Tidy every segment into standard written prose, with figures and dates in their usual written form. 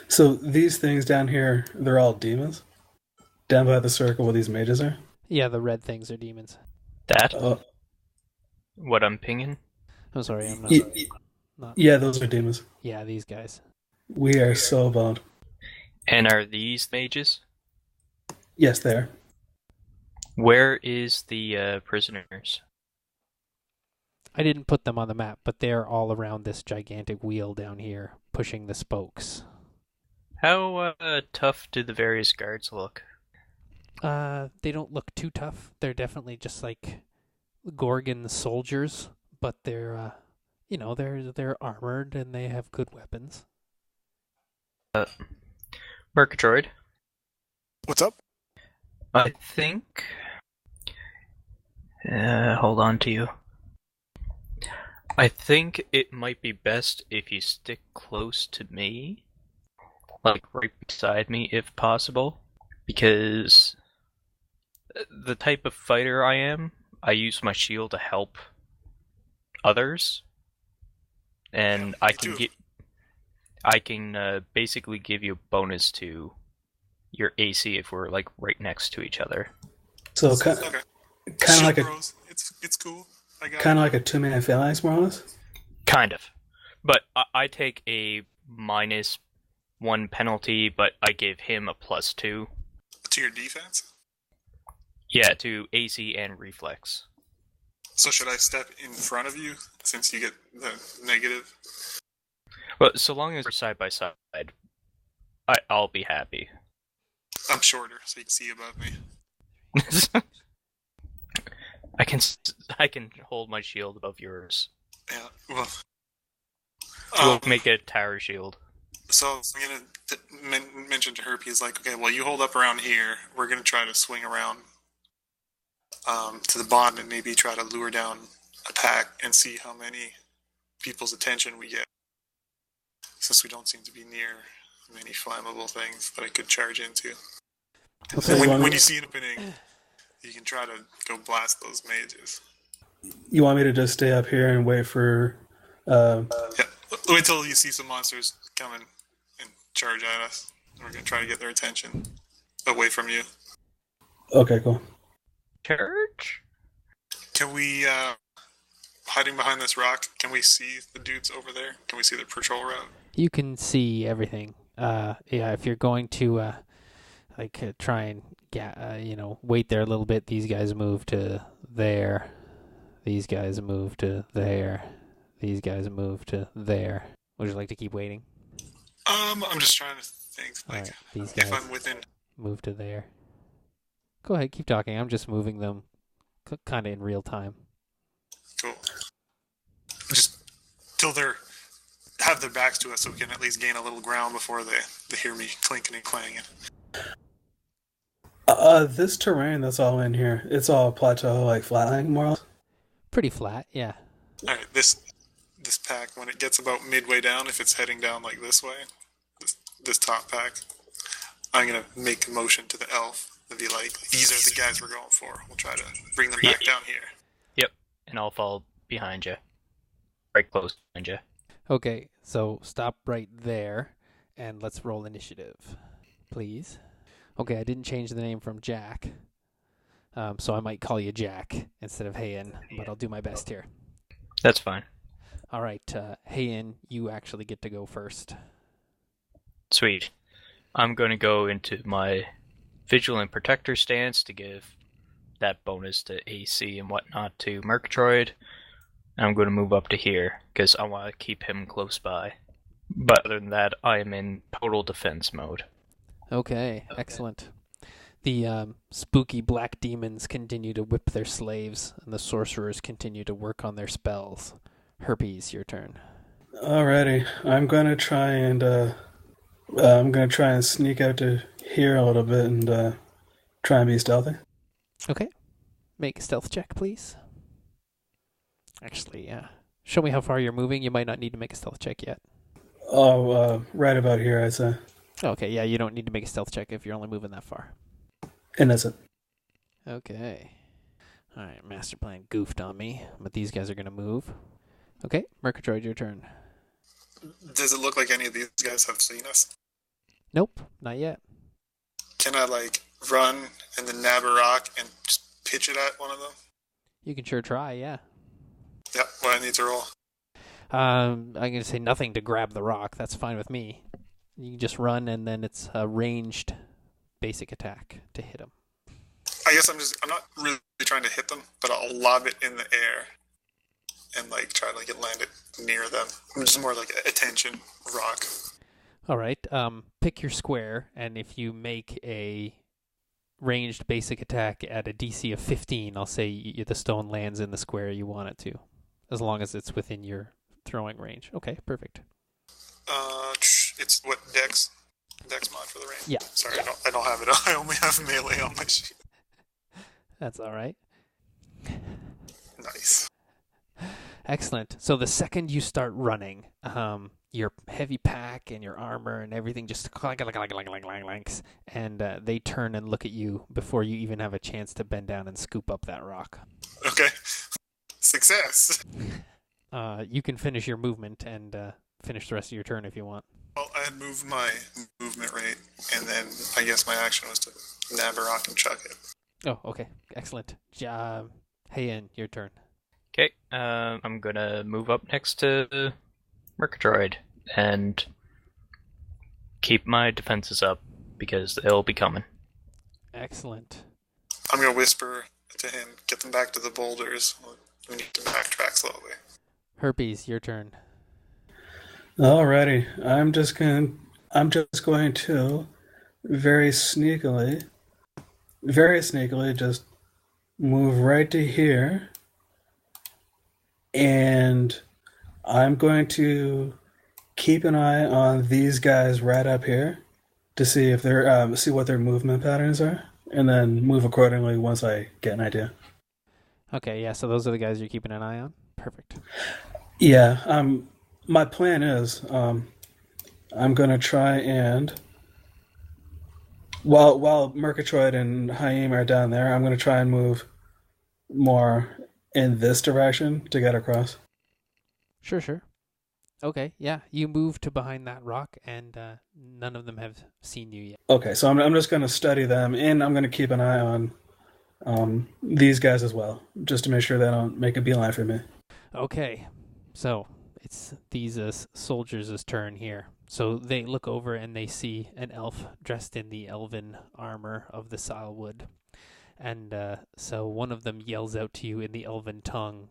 So these things down here, they're all demons. Down by the circle where these mages are. Yeah, the red things are demons. That? Uh, What I'm pinging? I'm sorry, I'm not. y- Not. yeah, those are demons. Yeah, these guys. We are so boned. And are these mages? Yes, they are. Where is the prisoners? I didn't put them on the map, but they're all around this gigantic wheel down here, pushing the spokes. How tough do the various guards look? They don't look too tough. They're definitely just like Gorgon soldiers, but they're armored and they have good weapons. Murgatroyd, What's up? I think... hold on to you. I think it might be best if you stick close to me. Like, right beside me, if possible. Because the type of fighter I am, I use my shield to help others. And Yeah, me too. I can basically give you a bonus to your AC if we're, like, right next to each other. So Okay. kind of Shield like a bros. It's cool. I got kind it. of like a two-man phalanx, more or less. Kind of. But I take a -1 penalty, but I give him a +2. To your defense. Yeah, to AC and reflex. So should I step in front of you since you get the negative? Well, so long as we're side by side, I'll be happy. I'm shorter, so you can see above me. I can hold my shield above yours. Yeah. Well. We'll make it a tower shield. So I'm gonna mention to Herpes like, okay, well you hold up around here. We're gonna try to swing around to the bottom and maybe try to lure down a pack and see how many people's attention we get. Since we don't seem to be near many flammable things that I could charge into. Okay, When you see an opening, you can try to go blast those mages. you want me to just stay up here and wait for? Yeah, wait till you see some monsters coming and charge at us. We're gonna try to get their attention away from you. Okay, cool. Church? Can we, hiding behind this rock, can we see the dudes over there? Can we see the patrol route? You can see everything. Yeah, if you're going to try and wait there a little bit. These guys move to there. These guys move to there. These guys move to there. Would you like to keep waiting? I'm just trying to think, like, Alright, these if guys I'm within... move to there. Go ahead, keep talking. I'm just moving them kind of in real time. Cool. Just till they're... have their backs to us so we can at least gain a little ground before they hear me clinking and clanging. This terrain that's all in here, it's all plateau, like flatland, more or less. Pretty flat, yeah. Alright, this pack, when it gets about midway down, if it's heading down like this way, this top pack, I'm gonna make a motion to the elf and be like, these are the guys we're going for. We'll try to bring them back down here. Yep, and I'll fall behind you. Right close behind you. Okay, so stop right there, and let's roll initiative, please. Okay, I didn't change the name from Jack, so I might call you Jack instead of Hayen, but I'll do my best here. That's fine. All right, Hayen, you actually get to go first. Sweet. I'm going to go into my Vigilant Protector stance to give that bonus to AC and whatnot to Murgatroyd. And I'm going to move up to here, because I want to keep him close by. But other than that, I am in total defense mode. Okay, excellent. The spooky black demons continue to whip their slaves, and the sorcerers continue to work on their spells. Herpes, your turn. Alrighty, I'm gonna try and sneak out to here a little bit and try and be stealthy. Okay, make a stealth check, please. Actually, show me how far you're moving. You might not need to make a stealth check yet. Oh, right about here, I'd say. Okay, yeah, you don't need to make a stealth check if you're only moving that far. And that's it. Okay. Alright, master plan goofed on me, but these guys are going to move. Okay, Murgatroyd, your turn. Does it look like any of these guys have seen us? Nope, not yet. Can I like run and then nab a rock and just pitch it at one of them? You can sure try, yeah. Yep. What I need to roll. I'm going to say nothing to grab the rock. That's fine with me. You can just run, and then it's a ranged basic attack to hit him. I guess I'm not really trying to hit them, but I'll lob it in the air and like try to like land it near them. Just more like a tension rock. All right. Pick your square, and if you make a ranged basic attack at a DC of 15, I'll say the stone lands in the square you want it to, as long as it's within your throwing range. Okay, perfect. It's what Dex mod for the range. Yeah. Sorry, I don't have it. I only have melee on my sheet. That's all right. Nice. Excellent. So the second you start running, your heavy pack and your armor and everything just clank, and they turn and look at you before you even have a chance to bend down and scoop up that rock. Okay. Success. You can finish your movement and finish the rest of your turn if you want. Well, I had moved my movement rate, and then I guess my action was to nab a rock and chuck it. Oh, okay. Excellent. Hey, Ian, your turn. Okay, I'm gonna move up next to Murgatroyd and keep my defenses up because they'll be coming. Excellent. I'm gonna whisper to him, get them back to the boulders. We need to backtrack slowly. Herpes, your turn. Alrighty, I'm just going to very sneakily just move right to here, and I'm going to keep an eye on these guys right up here to see if they're see what their movement patterns are, and then move accordingly once I get an idea. Okay, yeah, so those are the guys you're keeping an eye on? Perfect. Yeah, my plan is I'm going to try and while Murgatroyd and Haim are down there, I'm going to try and move more in this direction to get across. Sure. Okay, yeah, you move to behind that rock, and none of them have seen you yet. Okay, so I'm just going to study them, and I'm going to keep an eye on these guys as well, just to make sure they don't make a beeline for me. Okay, so it's these soldiers' turn here. So they look over and they see an elf dressed in the elven armor of the Silwood. And so one of them yells out to you in the elven tongue,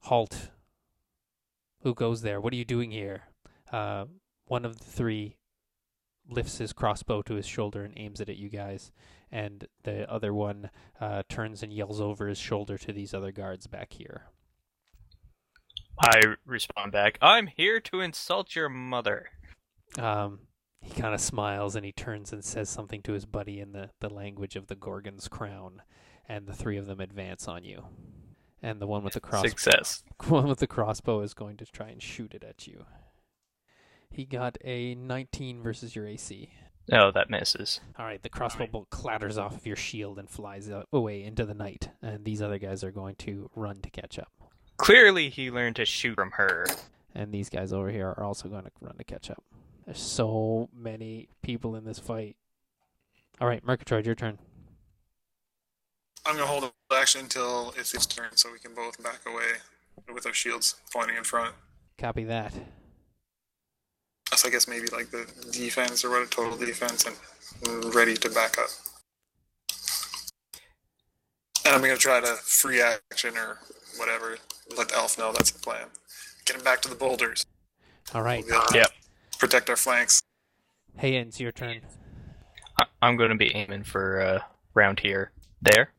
halt. Who goes there? What are you doing here? One of the three lifts his crossbow to his shoulder and aims it at you guys. And the other one turns and yells over his shoulder to these other guards back here. I respond back, I'm here to insult your mother. He kind of smiles and he turns and says something to his buddy in the language of the Gorgon's crown, and the three of them advance on you. And the one with the crossbow is going to try and shoot it at you. He got a 19 versus your AC. Oh, that misses. All right, the crossbow bolt clatters off of your shield and flies away into the night, and these other guys are going to run to catch up. Clearly he learned to shoot from her. And these guys over here are also going to run to catch up. There's so many people in this fight. All right, Murgatroyd, your turn. I'm going to hold action until it's his turn so we can both back away with our shields pointing in front. Copy that. So I guess maybe like the defense or what, a total defense, and ready to back up. And I'm going to try to free action or whatever, let the elf know that's the plan. Get him back to the boulders. All right. Yep. Protect our flanks. Hey, it's your turn. I'm going to be aiming for round here. There,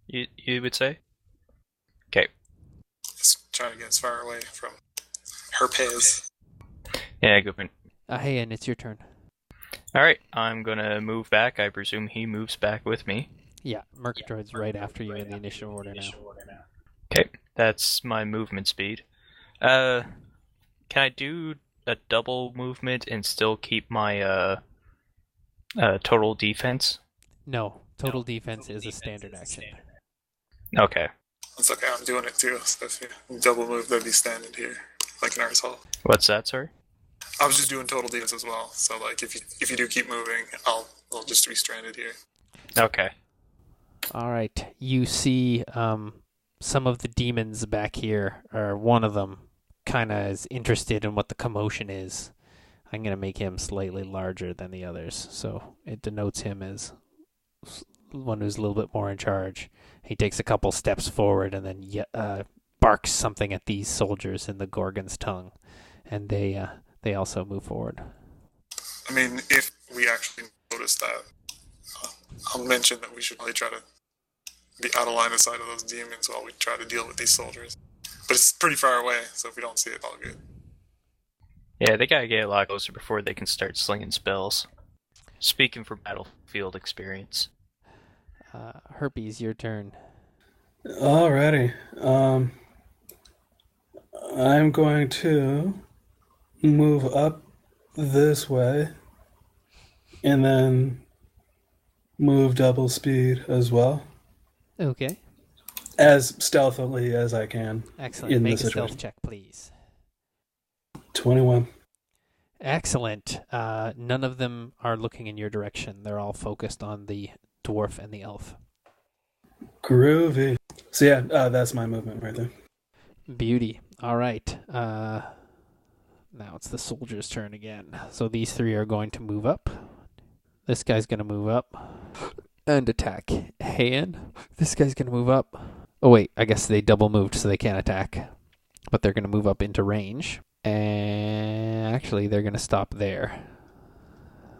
you would say? Okay. Just try to get as far away from Herpes. Yeah, good point. Hey, and it's your turn. Alright, I'm going to move back. I presume he moves back with me. Yeah, Murgatroyd's right after you in the initial order now. Okay, that's my movement speed. Can I do a double movement and still keep my total defense? No, total defense is a standard action. Okay. It's okay, I'm doing it too. So if you double move, that'd be standing here, like an arsehole. What's that, sorry? I was just doing total defense as well. So like, if you do keep moving, I'll just be stranded here. Okay. All right. You see some of the demons back here, or one of them kind of is interested in what the commotion is. I'm going to make him slightly larger than the others, so it denotes him as one who's a little bit more in charge. He takes a couple steps forward and then barks something at these soldiers in the Gorgon's tongue, and they also move forward. I mean, if we actually notice that, I'll mention that we should probably try to be out of line of sight of those demons while we try to deal with these soldiers. But it's pretty far away, so if we don't see it, all good. Yeah, they gotta get a lot closer before they can start slinging spells. Speaking from battlefield experience. Herpes, your turn. Alrighty. I'm going to move up this way and then move double speed as well. Okay. As stealthily as I can. Excellent. In Make this a stealth situation. check, please. 21. Excellent. None of them are looking in your direction. They're all focused on the dwarf and the elf. Groovy. So yeah, that's my movement right there. Beauty. All right. Now it's the soldier's turn again. So these three are going to move up. This guy's going to move up and attack Han. This guy's going to move up. Oh, wait. I guess they double moved, so they can't attack. But they're going to move up into range. And actually, they're going to stop there.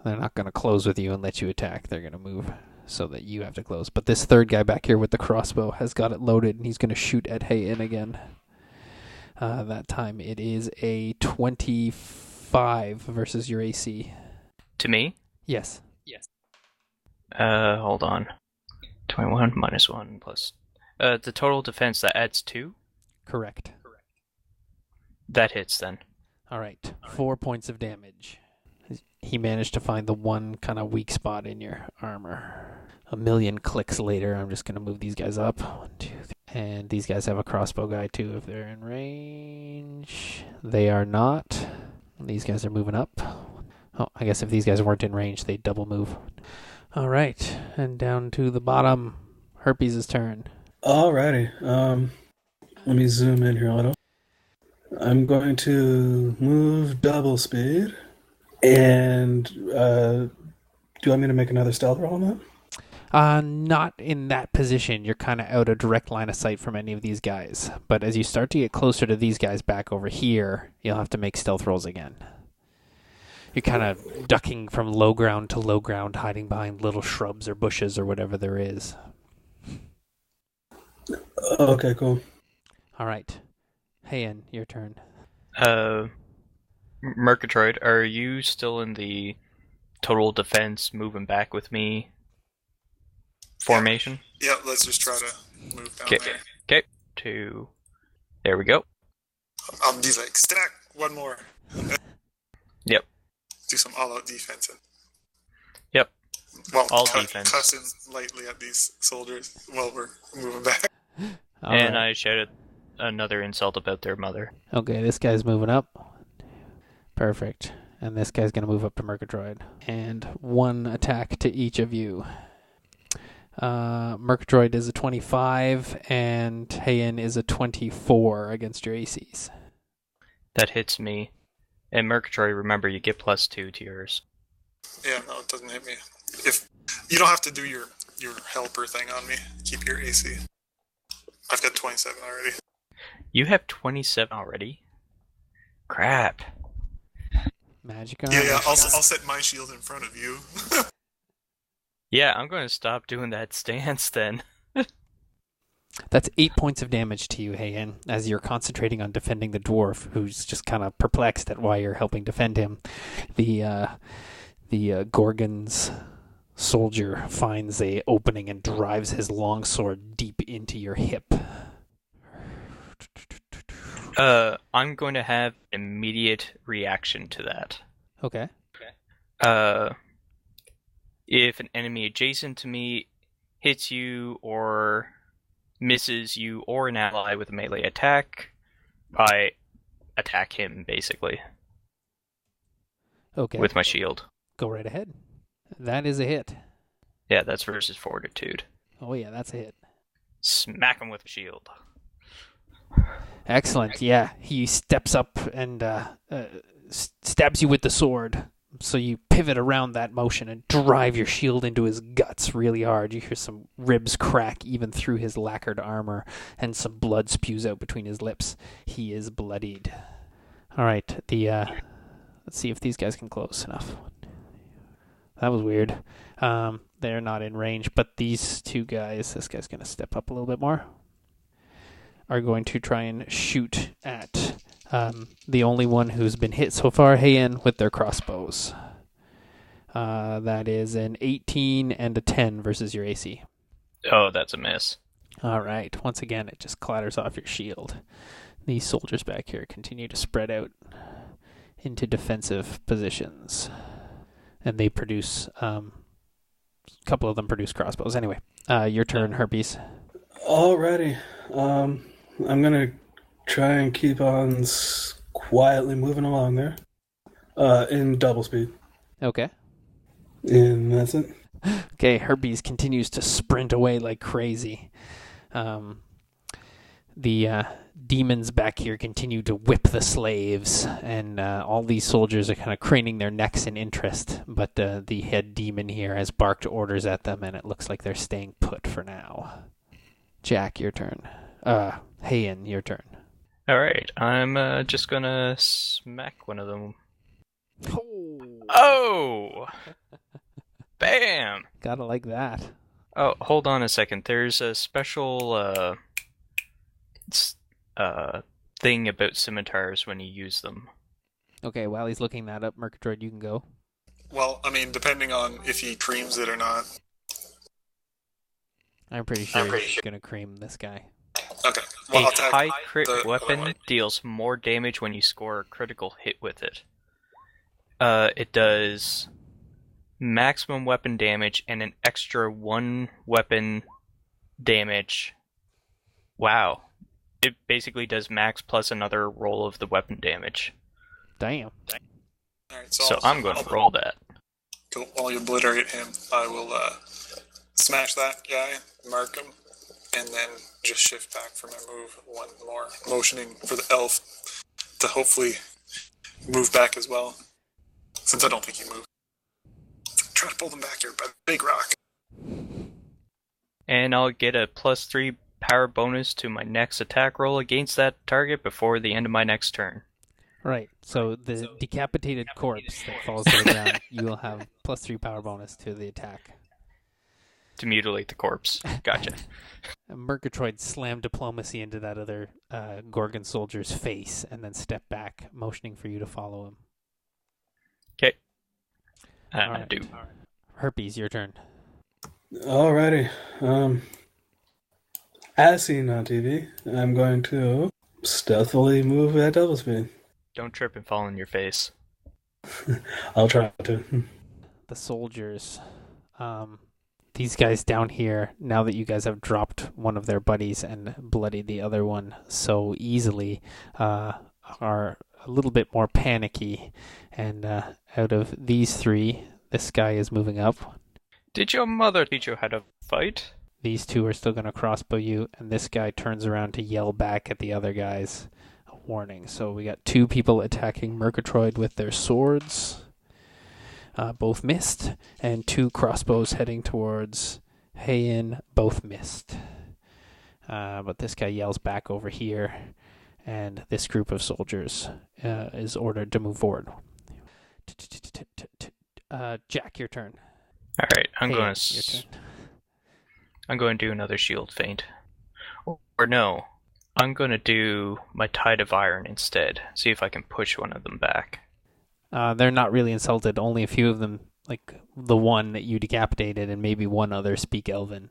They're not going to close with you and let you attack. They're going to move so that you have to close. But this third guy back here with the crossbow has got it loaded, and he's going to shoot at Han again. That time it is a 25 versus your AC. To me? Yes. Hold on. 21 minus 1 plus... the total defense, that adds 2? Correct. That hits then. All right. 4 points of damage. He managed to find the one kind of weak spot in your armor. A million clicks later, I'm just going to move these guys up. 1, 2, 3. And these guys have a crossbow guy too if they're in range. They are not. These guys are moving up. Oh, I guess if these guys weren't in range, they'd double move. All right. And down to the bottom. Herpes' turn. Alrighty. Let me zoom in here a little. I'm going to move double speed. And do you want me to make another stealth roll on that? Not in that position. You're kind of out of direct line of sight from any of these guys. But as you start to get closer to these guys back over here, you'll have to make stealth rolls again. You're kind of ducking from low ground to low ground, hiding behind little shrubs or bushes or whatever there is. Okay, cool. All right. Hayan, your turn. Murgatroyd, are you still in the total defense moving back with me formation? Yeah, let's just try to move down there. Okay. There we go. I'll be like, stack, one more. Yep. Do some all-out defense. Yep. Well, All defense. Cussing lightly at these soldiers while we're moving back. All and right. I shouted another insult about their mother. Okay, this guy's moving up. Perfect. And this guy's going to move up to Murgatroyd. And one attack to each of you. Murgatroyd is a 25, and Hayan is a 24 against your ACs. That hits me. And Murgatroyd, remember, you get +2 to yours. Yeah, no, it doesn't hit me. If you don't have to do your helper thing on me, keep your AC. I've got 27 already. You have 27 already? Crap. Magic armor. Yeah, I'll set my shield in front of you. Yeah, I'm going to stop doing that stance then. That's 8 points of damage to you, Hayan, as you're concentrating on defending the dwarf, who's just kind of perplexed at why you're helping defend him. The Gorgon's soldier finds a opening and drives his longsword deep into your hip. I'm going to have immediate reaction to that. Okay. If an enemy adjacent to me hits you or misses you or an ally with a melee attack, I attack him, basically. Okay. with my shield. Go right ahead. That is a hit. Yeah, that's versus fortitude. Oh, yeah, that's a hit. Smack him with a shield. Excellent. Yeah, he steps up and stabs you with the sword. So you pivot around that motion and drive your shield into his guts really hard. You hear some ribs crack even through his lacquered armor, and some blood spews out between his lips. He is bloodied. All right, let's see if these guys can close enough. That was weird. They're not in range, but these two guys, this guy's going to step up a little bit more, are going to try and shoot at the only one who's been hit so far, Heian, with their crossbows. That is an 18 and a 10 versus your AC. Oh, that's a miss. All right. Once again, it just clatters off your shield. These soldiers back here continue to spread out into defensive positions. And they produce, a couple of them produce crossbows. Anyway, your turn, Herpes. Alrighty. I'm going to try and keep on quietly moving along there. In double speed. Okay. And that's it. Okay, Herpes continues to sprint away like crazy. The demons back here continue to whip the slaves, and all these soldiers are kind of craning their necks in interest, but the head demon here has barked orders at them, and it looks like they're staying put for now. Jack, your turn. Heian, your turn. Alright, I'm just gonna smack one of them. Oh! Oh! Bam! Gotta like that. Oh, hold on a second. There's a special thing about scimitars when you use them. Okay, while he's looking that up, Murgatroyd, you can go. Well, I mean, depending on if he creams it or not. I'm pretty sure he's gonna cream this guy. Okay. Well, A I'll attack high crit the weapon other one. deals more damage when you score a critical hit with it. It does maximum weapon damage and an extra 1 weapon damage. Wow. It basically does max plus another roll of the weapon damage. Damn. Alright, So I'm going to roll that. Cool. While you obliterate him, I will smash that guy, mark him, and then just shift back for my move one more, motioning for the elf to hopefully move back as well, since I don't think he moved. Try to pull them back here by the big rock. And I'll get a +3 power bonus to my next attack roll against that target before the end of my next turn. Right. So the decapitated corpse that falls to the ground, you will have +3 power bonus to the attack. To mutilate the corpse. Gotcha. Murgatroyd slammed diplomacy into that other Gorgon soldier's face and then stepped back, motioning for you to follow him. Okay. All I right. do. Herpes, your turn. Alrighty. As seen on TV, I'm going to stealthily move at double speed. Don't trip and fall on your face. I'll try to. The soldiers, these guys down here, now that you guys have dropped one of their buddies and bloodied the other one so easily, are a little bit more panicky. And out of these three, this guy is moving up. Did your mother teach you how to fight? These two are still going to crossbow you, and this guy turns around to yell back at the other guys. A warning. So we got 2 people attacking Murgatroyd with their swords. Both missed, and 2 crossbows heading towards Heian, both missed. But this guy yells back over here, and this group of soldiers is ordered to move forward. Jack, your turn. Alright, I'm Heian, going your to... turn. I'm going to do another shield feint. Or no, I'm going to do my Tide of Iron instead. See if I can push one of them back. They're not really insulted. Only a few of them, like the one that you decapitated, and maybe one other speak Elven.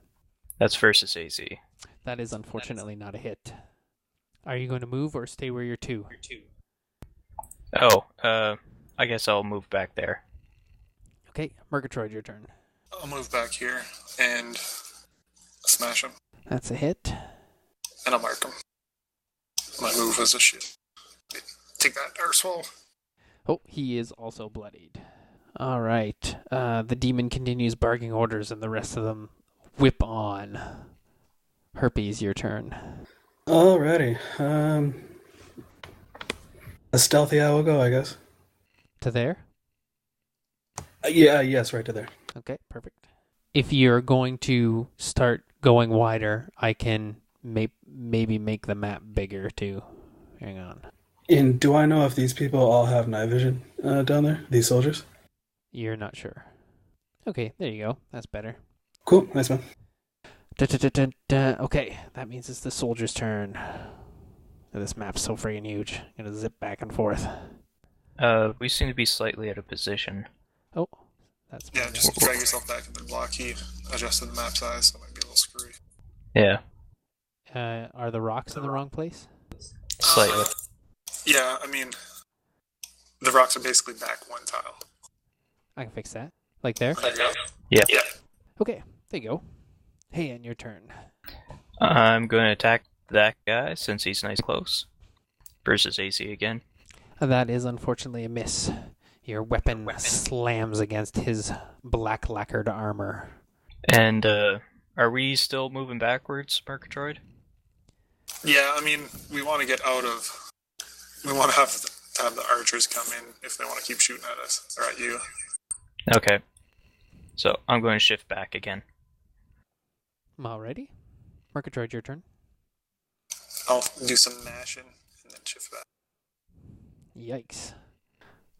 That's versus AC. That is unfortunately not a hit. Are you going to move or stay where you're 2? Oh, I guess I'll move back there. Okay, Murgatroyd, your turn. I'll move back here and smash him, That's a hit. and I'll mark him. My move is a shield. Take that, Arswell. Oh, he is also bloodied. All right. The demon continues barking orders, and the rest of them whip on. Herpes, your turn. Alrighty. A stealthy I will go, I guess. To there? Yes, right to there. Okay, perfect. If you're going to start going wider, I can maybe make the map bigger too. Hang on. And do I know if these people all have night vision down there? These soldiers? You're not sure. Okay, there you go. That's better. Cool, nice man. Okay, that means it's the soldier's turn. This map's so friggin' huge. I'm gonna zip back and forth. We seem to be slightly out of position. Oh, that's Yeah, just drag yourself back in the block. He adjusted the map size, so it might be a little screwy. Yeah, Are the rocks in the wrong place? slightly. Yeah, I mean, the rocks are basically back one tile. I can fix that. Like there? Yeah. Okay, there you go. Hey, and your turn. I'm going to attack that guy since he's nice close. Versus AC again. That is unfortunately a miss. Your weapon slams against his black lacquered armor. And, are we still moving backwards, Murgatroyd? Yeah, I mean, we want to get out of. We want to have the archers come in if they want to keep shooting at us or at you. Okay. So, I'm going to shift back again. Alrighty. Murgatroyd, your turn. I'll do some mashing and then shift back. Yikes.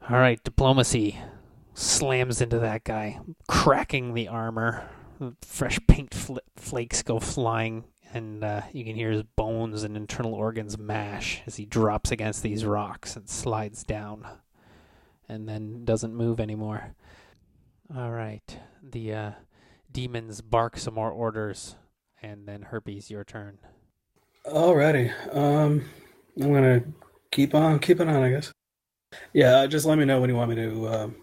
Alright, diplomacy slams into that guy, cracking the armor. Fresh paint flakes go flying, and you can hear his bones and internal organs mash as he drops against these rocks and slides down, and then doesn't move anymore. Alright, the demons bark some more orders, and then Herpes, your turn. Alrighty. I'm gonna keep on keeping on, I guess. Yeah, just let me know when you want me to.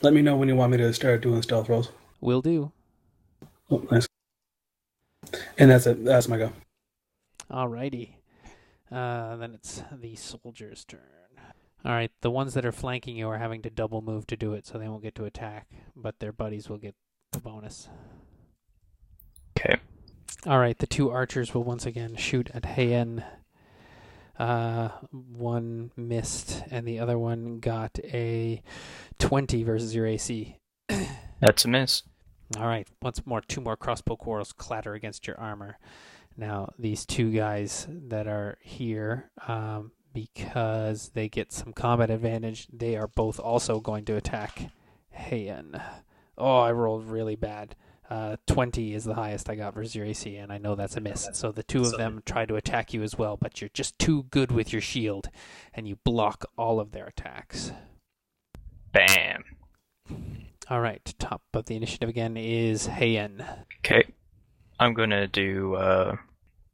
Let me know when you want me to start doing stealth rolls. Will do. Oh, nice. And that's it. That's my go. Alrighty. Then it's the soldier's turn. Alright, the ones that are flanking you are having to double move to do it, so they won't get to attack, but their buddies will get the bonus. Okay. Alright, the two archers will once again shoot at Heian. One missed, and the other one got a 20 versus your AC. That's a miss. Alright, once more, two more crossbow quarrels clatter against your armor. Now, these two guys that are here, because they get some combat advantage, they are both also going to attack Heian. Oh, I rolled really bad. 20 is the highest I got versus your AC, and I know that's a miss. So the two of them try to attack you as well, but you're just too good with your shield, and you block all of their attacks. Bam. All right, top of the initiative again is Heian. Okay. I'm going to do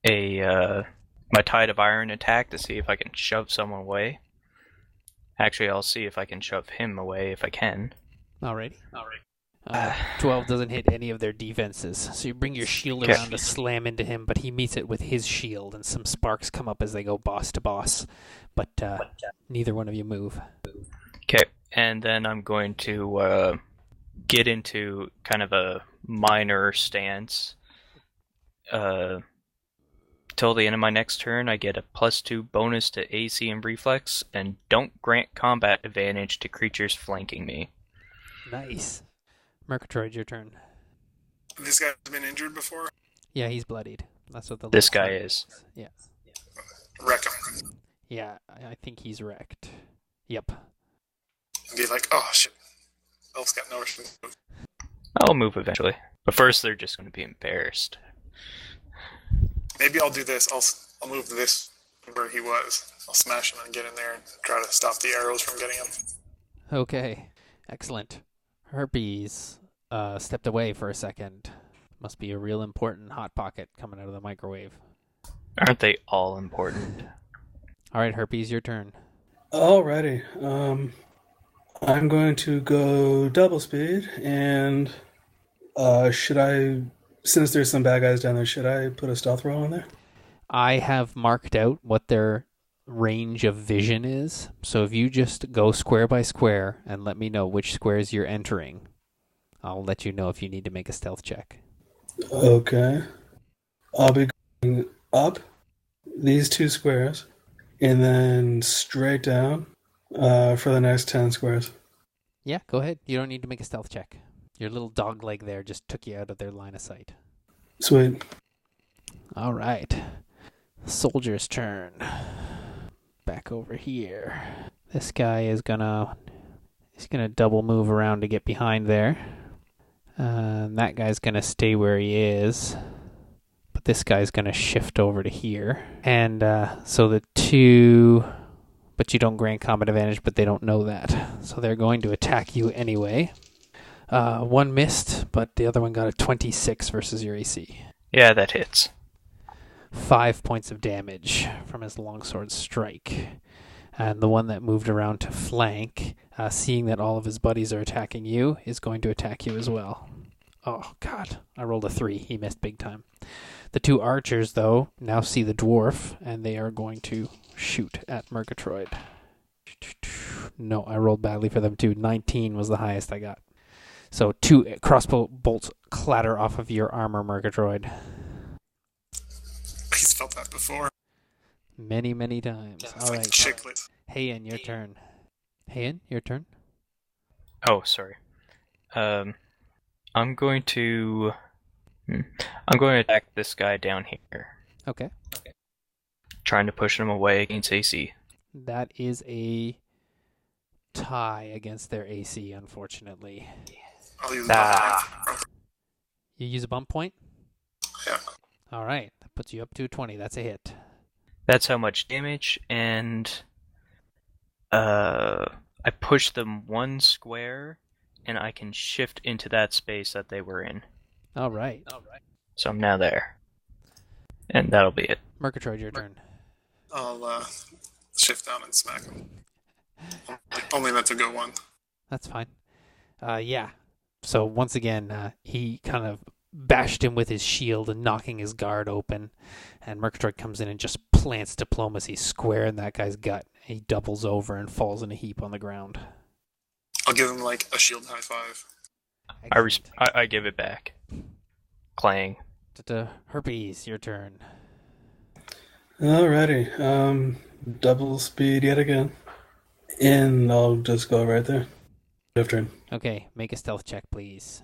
my Tide of Iron attack to see if I can shove someone away. Actually, I'll see if I can shove him away if I can. Alrighty. 12 doesn't hit any of their defenses, so you bring your shield around to slam into him, but he meets it with his shield, and some sparks come up as they go boss to boss, but neither one of you move. Okay, and then I'm going to get into kind of a minor stance. Till the end of my next turn, I get a +2 bonus to AC and reflex, and don't grant combat advantage to creatures flanking me. Nice. Murgatroyd, your turn. This guy's been injured before? Yeah, he's bloodied. That's what the This guy is. Yeah. Wreck him. Yeah, I think he's wrecked. Yep. And be like, oh shit. Elf's got nowhere to move. I'll move eventually. But first, they're just going to be embarrassed. Maybe I'll do this. I'll move this where he was. I'll smash him and get in there and try to stop the arrows from getting him. Okay. Excellent. Herpes stepped away for a second. Must be a real important hot pocket coming out of the microwave. Aren't they all important? All right, Herpes, your turn. Alrighty. I'm going to go double speed, and should I, since there's some bad guys down there, should I put a stealth roll on there? I have marked out what their range of vision is. So if you just go square by square and let me know which squares you're entering, I'll let you know if you need to make a stealth check. Okay. I'll be going up these 2 squares and then straight down for the next 10 squares. Yeah, go ahead. You don't need to make a stealth check. Your little dog leg there just took you out of their line of sight. Sweet. All right. Soldier's turn. Back over here. This guy is gonna double move around to get behind there. That guy's gonna stay where he is. But this guy's gonna shift over to here. And so the two, but you don't grant combat advantage, but they don't know that. So they're going to attack you anyway. One missed, but the other one got a 26 versus your AC. Yeah, that hits. 5 points of damage from his longsword strike. And the one that moved around to flank, seeing that all of his buddies are attacking you, is going to attack you as well. Oh, God. I rolled a 3. He missed big time. The 2 archers, though, now see the dwarf, and they are going to shoot at Murgatroyd. No, I rolled badly for them, too. 19 was the highest I got. So 2 crossbow bolts clatter off of your armor, Murgatroyd. He's felt that before. Many, many times. It's All like right. chiclet. Heian, your turn. Heian, your turn. Oh, sorry. I'm going to attack this guy down here, Okay. trying to push him away against AC. That is a tie against their AC, unfortunately. I'll use You use a bump point? Yeah. All right. That puts you up to 20. That's a hit. That's how much damage, and I push them 1 square, and I can shift into that space that they were in. All right. So I'm now there. And that'll be it. Murgatroyd, your turn. I'll shift down and smack him. Only meant to go 1. That's fine. Yeah. So once again, he kind of bashed him with his shield and knocking his guard open. And Murgatroyd comes in and just plants diplomacy square in that guy's gut. He doubles over and falls in a heap on the ground. I'll give him like a shield high 5. I give it back. Clang. Herpes, your turn. Alrighty. Double speed yet again. And I'll just go right there. Turn. Okay, make a stealth check, please.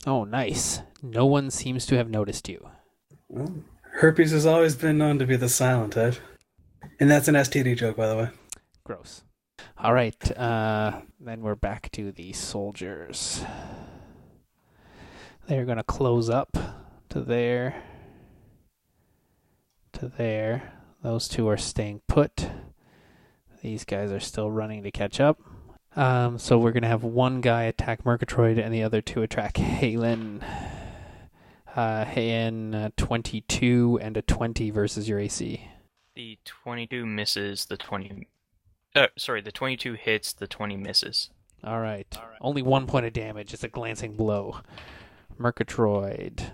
Oh, nice. No one seems to have noticed you. Well, herpes has always been known to be the silent type. And that's an STD joke, by the way. Gross. All right, then we're back to the soldiers. They're going to close up to there. To there. Those 2 are staying put. These guys are still running to catch up. So we're going to have 1 guy attack Murgatroyd and the other 2 attack Halen. Heian, 22 and a 20 versus your AC. The 22 misses, the 20... the 22 hits, the 20 misses. All right. Only 1 point of damage. It's a glancing blow. Murgatroyd,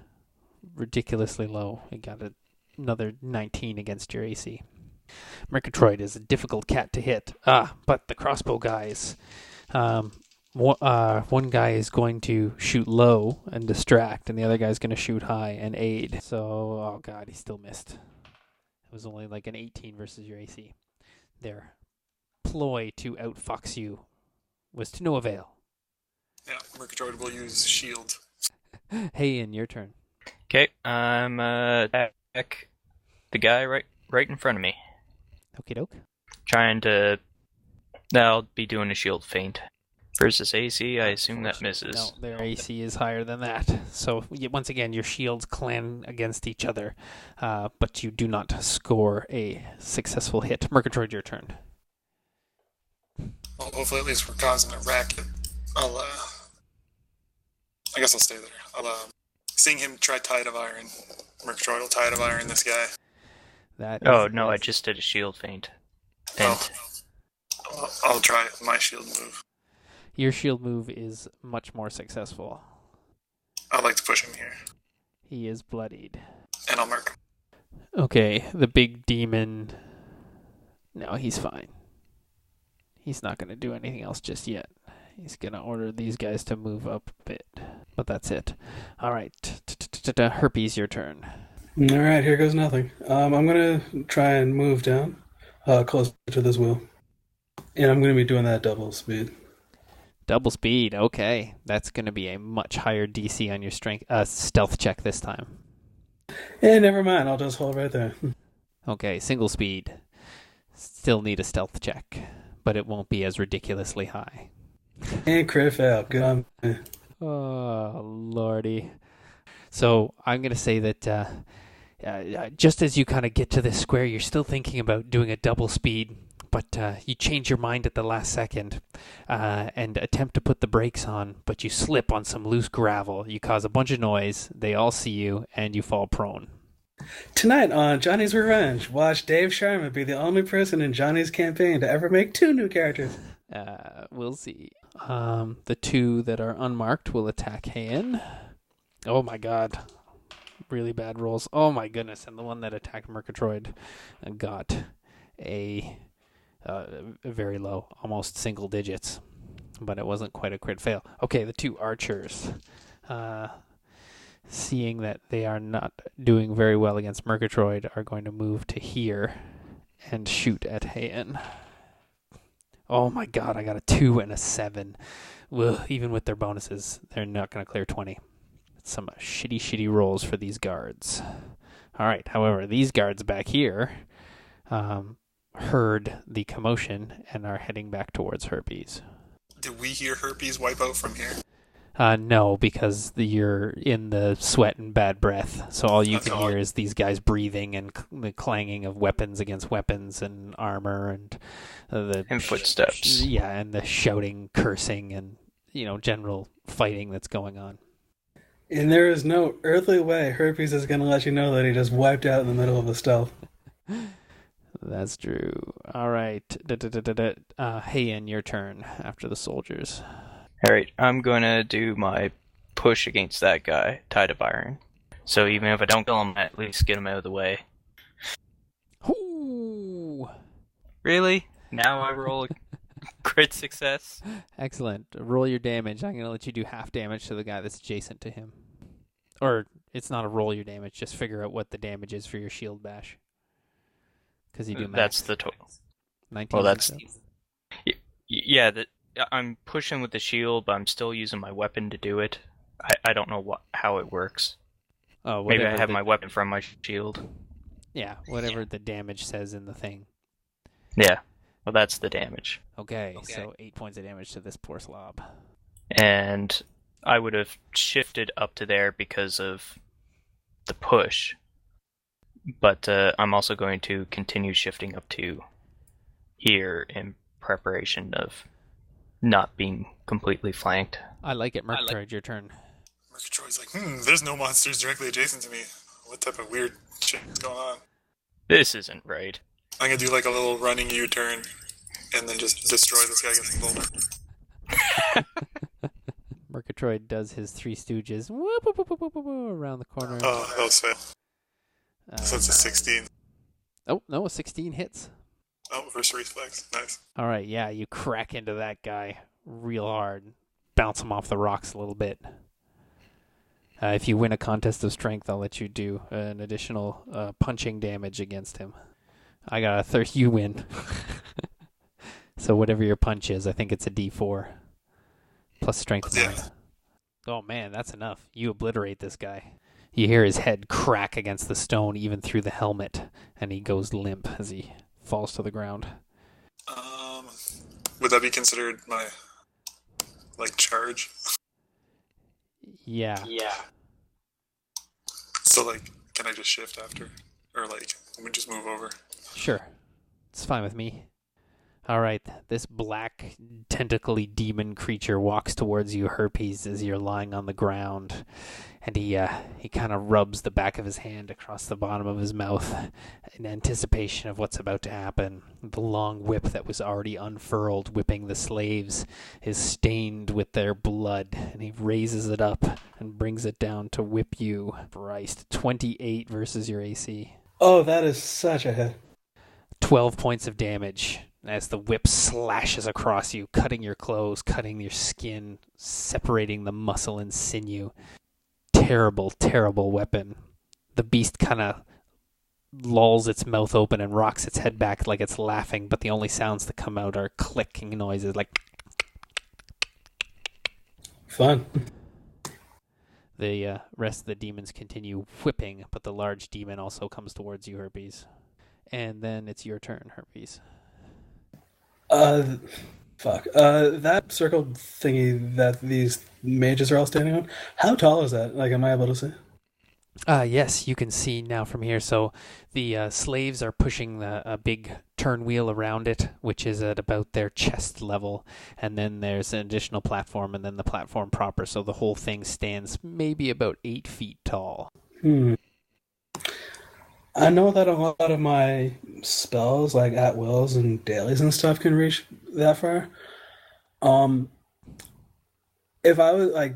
ridiculously low. He got another 19 against your AC. Murgatroyd is a difficult cat to hit. But the crossbow guys, one guy is going to shoot low and distract, and the other guy's going to shoot high and aid. So, oh god, he still missed. It was only like an 18 versus your AC. Their ploy to outfox you was to no avail. Yeah, Murgatroyd will use shield. Hey, Ian, your turn. Okay, I'm attack the guy right in front of me. Okie doke. Trying to... I'll be doing a shield feint. Versus AC, I assume that misses. No, their AC is higher than that. So, once again, your shields clan against each other, but you do not score a successful hit. Murgatroyd, your turn. Well, hopefully at least we're causing a racket. I guess I'll stay there. Seeing him try Tide of Iron, Murgatroyd will Tide of Iron this guy. I just did a shield feint. I'll try my shield move. Your shield move is much more successful. I'd like to push him here. He is bloodied. And I'll mark him. Okay, the big demon No, he's fine. He's not going to do anything else just yet. He's going to order these guys to move up a bit. But that's it. All right. Herpes, your turn. All right, here goes nothing. I'm going to try and move down closer to this wheel. And I'm going to be doing that double speed. Double speed. Okay. That's going to be a much higher DC on your stealth check this time. Hey, never mind. I'll just hold right there. Okay, single speed. Still need a stealth check, but it won't be as ridiculously high. And crit fail. Good on me. Oh, lordy. So I'm going to say that just as you kind of get to this square, you're still thinking about doing a double speed, but you change your mind at the last second and attempt to put the brakes on, but you slip on some loose gravel. You cause a bunch of noise, they all see you, and you fall prone. Tonight on Johnny's Revenge, watch Dave Sharma be the only person in Johnny's campaign to ever make 2 new characters. We'll see. The 2 that are unmarked will attack Hayen. Oh my god. Really bad rolls. Oh my goodness. And the one that attacked Murgatroyd got a very low, almost single digits. But it wasn't quite a crit fail. Okay, the 2 archers. Seeing that they are not doing very well against Murgatroyd, are going to move to here and shoot at Hayen. Oh my god, I got a 2 and a 7. Well, even with their bonuses, they're not going to clear 20. Some shitty rolls for these guards. All right, however, these guards back here heard the commotion and are heading back towards Herpes. Did we hear Herpes wipe out from here? No, because you're in the sweat and bad breath, so all you can hear is these guys breathing and the clanging of weapons against weapons and armor and and footsteps. Yeah, and the shouting, cursing, and general fighting that's going on. And there is no earthly way Herpes is going to let you know that he just wiped out in the middle of a stealth. That's true. All right. Hayen, your turn after the soldiers. Alright, I'm going to do my push against that guy, Tide of Iron. So even if I don't kill him, I at least get him out of the way. Ooh. Really? Now I roll a crit success? Excellent. Roll your damage. I'm going to let you do half damage to the guy that's adjacent to him. Or it's not a roll your damage, just figure out what the damage is for your shield bash. Because you do max. That's the total. 19. Well, that's... Yeah, I'm pushing with the shield, but I'm still using my weapon to do it. I don't know how it works. Oh, maybe I have my weapon from my shield. Yeah, whatever the damage says in the thing. Yeah, well, that's the damage. Okay, so 8 points of damage to this poor slob. And I would have shifted up to there because of the push. But I'm also going to continue shifting up to here in preparation of not being completely flanked. I like it. Murgatroyd, your turn. Murgatroyd's like, there's no monsters directly adjacent to me. What type of weird shit is going on? This isn't right. I'm gonna do like a little running U-turn and then just destroy this guy against the boulder. Murgatroyd does his Three Stooges whoop, whoop, whoop, whoop, whoop, around the corner. Oh, that was fail. So it's a 16. Oh, no, a 16 hits. Oh, first reflex. Nice. All right, yeah, you crack into that guy real hard. Bounce him off the rocks a little bit. If you win a contest of strength, I'll let you do an additional punching damage against him. I got a 30. You win. So whatever your punch is, I think it's a D4. Plus strength 9. Oh man, that's enough. You obliterate this guy. You hear his head crack against the stone, even through the helmet, and he goes limp as he falls to the ground. Would that be considered my, charge? Yeah. So, can I just shift after? Or, we just move over? Sure. It's fine with me. All right, this black, tentacly demon creature walks towards you, Herpes, as you're lying on the ground. And he kind of rubs the back of his hand across the bottom of his mouth in anticipation of what's about to happen. The long whip that was already unfurled, whipping the slaves, is stained with their blood, and he raises it up and brings it down to whip you. Christ, 28 versus your AC. Oh, that is such a hit. 12 points of damage as the whip slashes across you, cutting your clothes, cutting your skin, separating the muscle and sinew. Terrible, terrible weapon. The beast kind of lolls its mouth open and rocks its head back like it's laughing, but the only sounds that come out are clicking noises like... Fun. The rest of the demons continue whipping, but the large demon also comes towards you, Herpes. And then it's your turn, Herpes. That circle thingy that these mages are all standing on, how tall is that? Like, am I able to see? Yes, you can see now from here. So the slaves are pushing a big turn wheel around it, which is at about their chest level. And then there's an additional platform, and then the platform proper. So the whole thing stands maybe about 8 feet tall. I know that a lot of my spells, like at wills and dailies and stuff, can reach that far. Um, if I was like,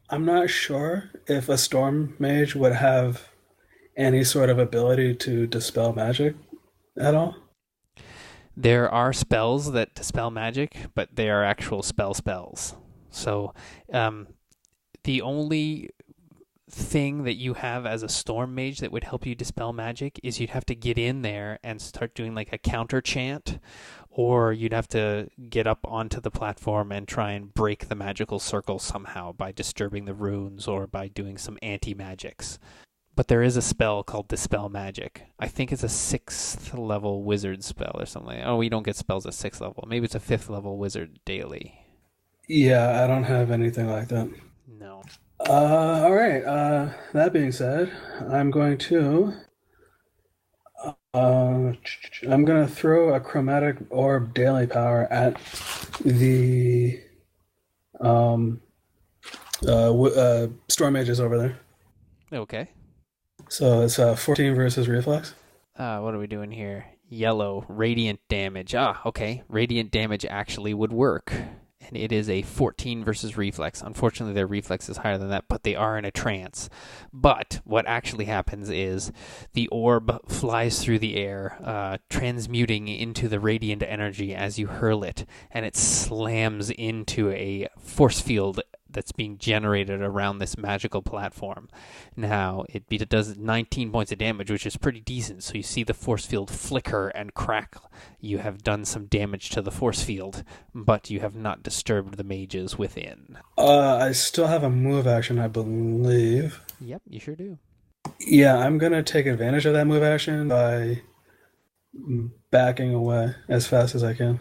I'm not sure if a storm mage would have any sort of ability to dispel magic at all. There are spells that dispel magic, but they are actual spells. So the only thing that you have as a storm mage that would help you dispel magic is you'd have to get in there and start doing like a counter chant, or you'd have to get up onto the platform and try and break the magical circle somehow by disturbing the runes or by doing some anti-magics. But there is a spell called Dispel Magic. I think it's a 6th level wizard spell or something. Oh, we don't get spells at 6th level. Maybe it's a 5th level wizard daily. Yeah, I don't have anything like that. No. All right. That being said, I'm going to throw a chromatic orb daily power at the storm mages over there. Okay. So it's 14 versus reflex. What are we doing here? Yellow, radiant damage. Okay. Radiant damage actually would work. And it is a 14 versus reflex. Unfortunately, their reflex is higher than that, but they are in a trance. But what actually happens is the orb flies through the air, transmuting into the radiant energy as you hurl it, and it slams into a force field that's being generated around this magical platform. Now, it does 19 points of damage, which is pretty decent. So you see the force field flicker and crack. You have done some damage to the force field, but you have not disturbed the mages within. I still have a move action, I believe. Yep, you sure do. Yeah, I'm going to take advantage of that move action by backing away as fast as I can.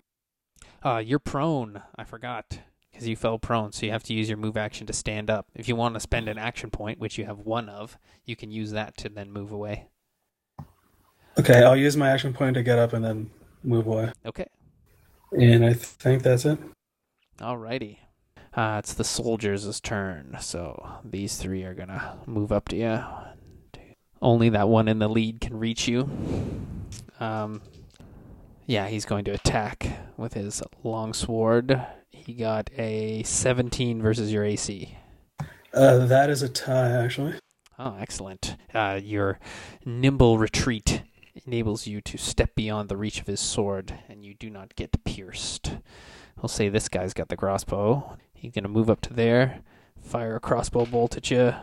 You're prone. I forgot. Because you fell prone, so you have to use your move action to stand up. If you want to spend an action point, which you have one of, you can use that to then move away. Okay, I'll use my action point to get up and then move away. Okay. And I think that's it. Alrighty. It's the soldiers' turn, so these three are going to move up to you. Only that one in the lead can reach you. Yeah, he's going to attack with his longsword. He got a 17 versus your AC. That is a tie, actually. Oh, excellent. Your nimble retreat enables you to step beyond the reach of his sword, and you do not get pierced. We'll say this guy's got the crossbow. He's going to move up to there, fire a crossbow bolt at you.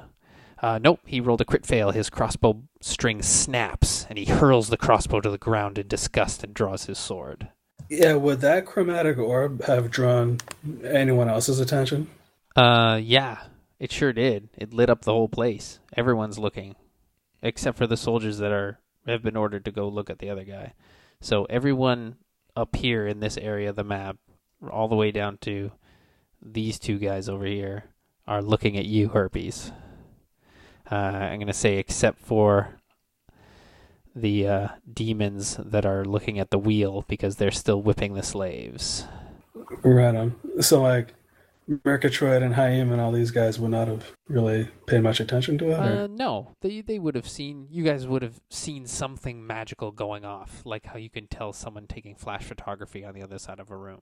Nope, he rolled a crit fail. His crossbow string snaps, and he hurls the crossbow to the ground in disgust and draws his sword. Yeah, would that chromatic orb have drawn anyone else's attention? Yeah, it sure did. It lit up the whole place. Everyone's looking, except for the soldiers that have been ordered to go look at the other guy. So everyone up here in this area of the map, all the way down to these two guys over here, are looking at you, Herpes. I'm going to say except for the demons that are looking at the wheel because they're still whipping the slaves. Right on. So, like, Murgatroyd and Haim and all these guys would not have really paid much attention to it? No. They would have seen... You guys would have seen something magical going off, like how you can tell someone taking flash photography on the other side of a room.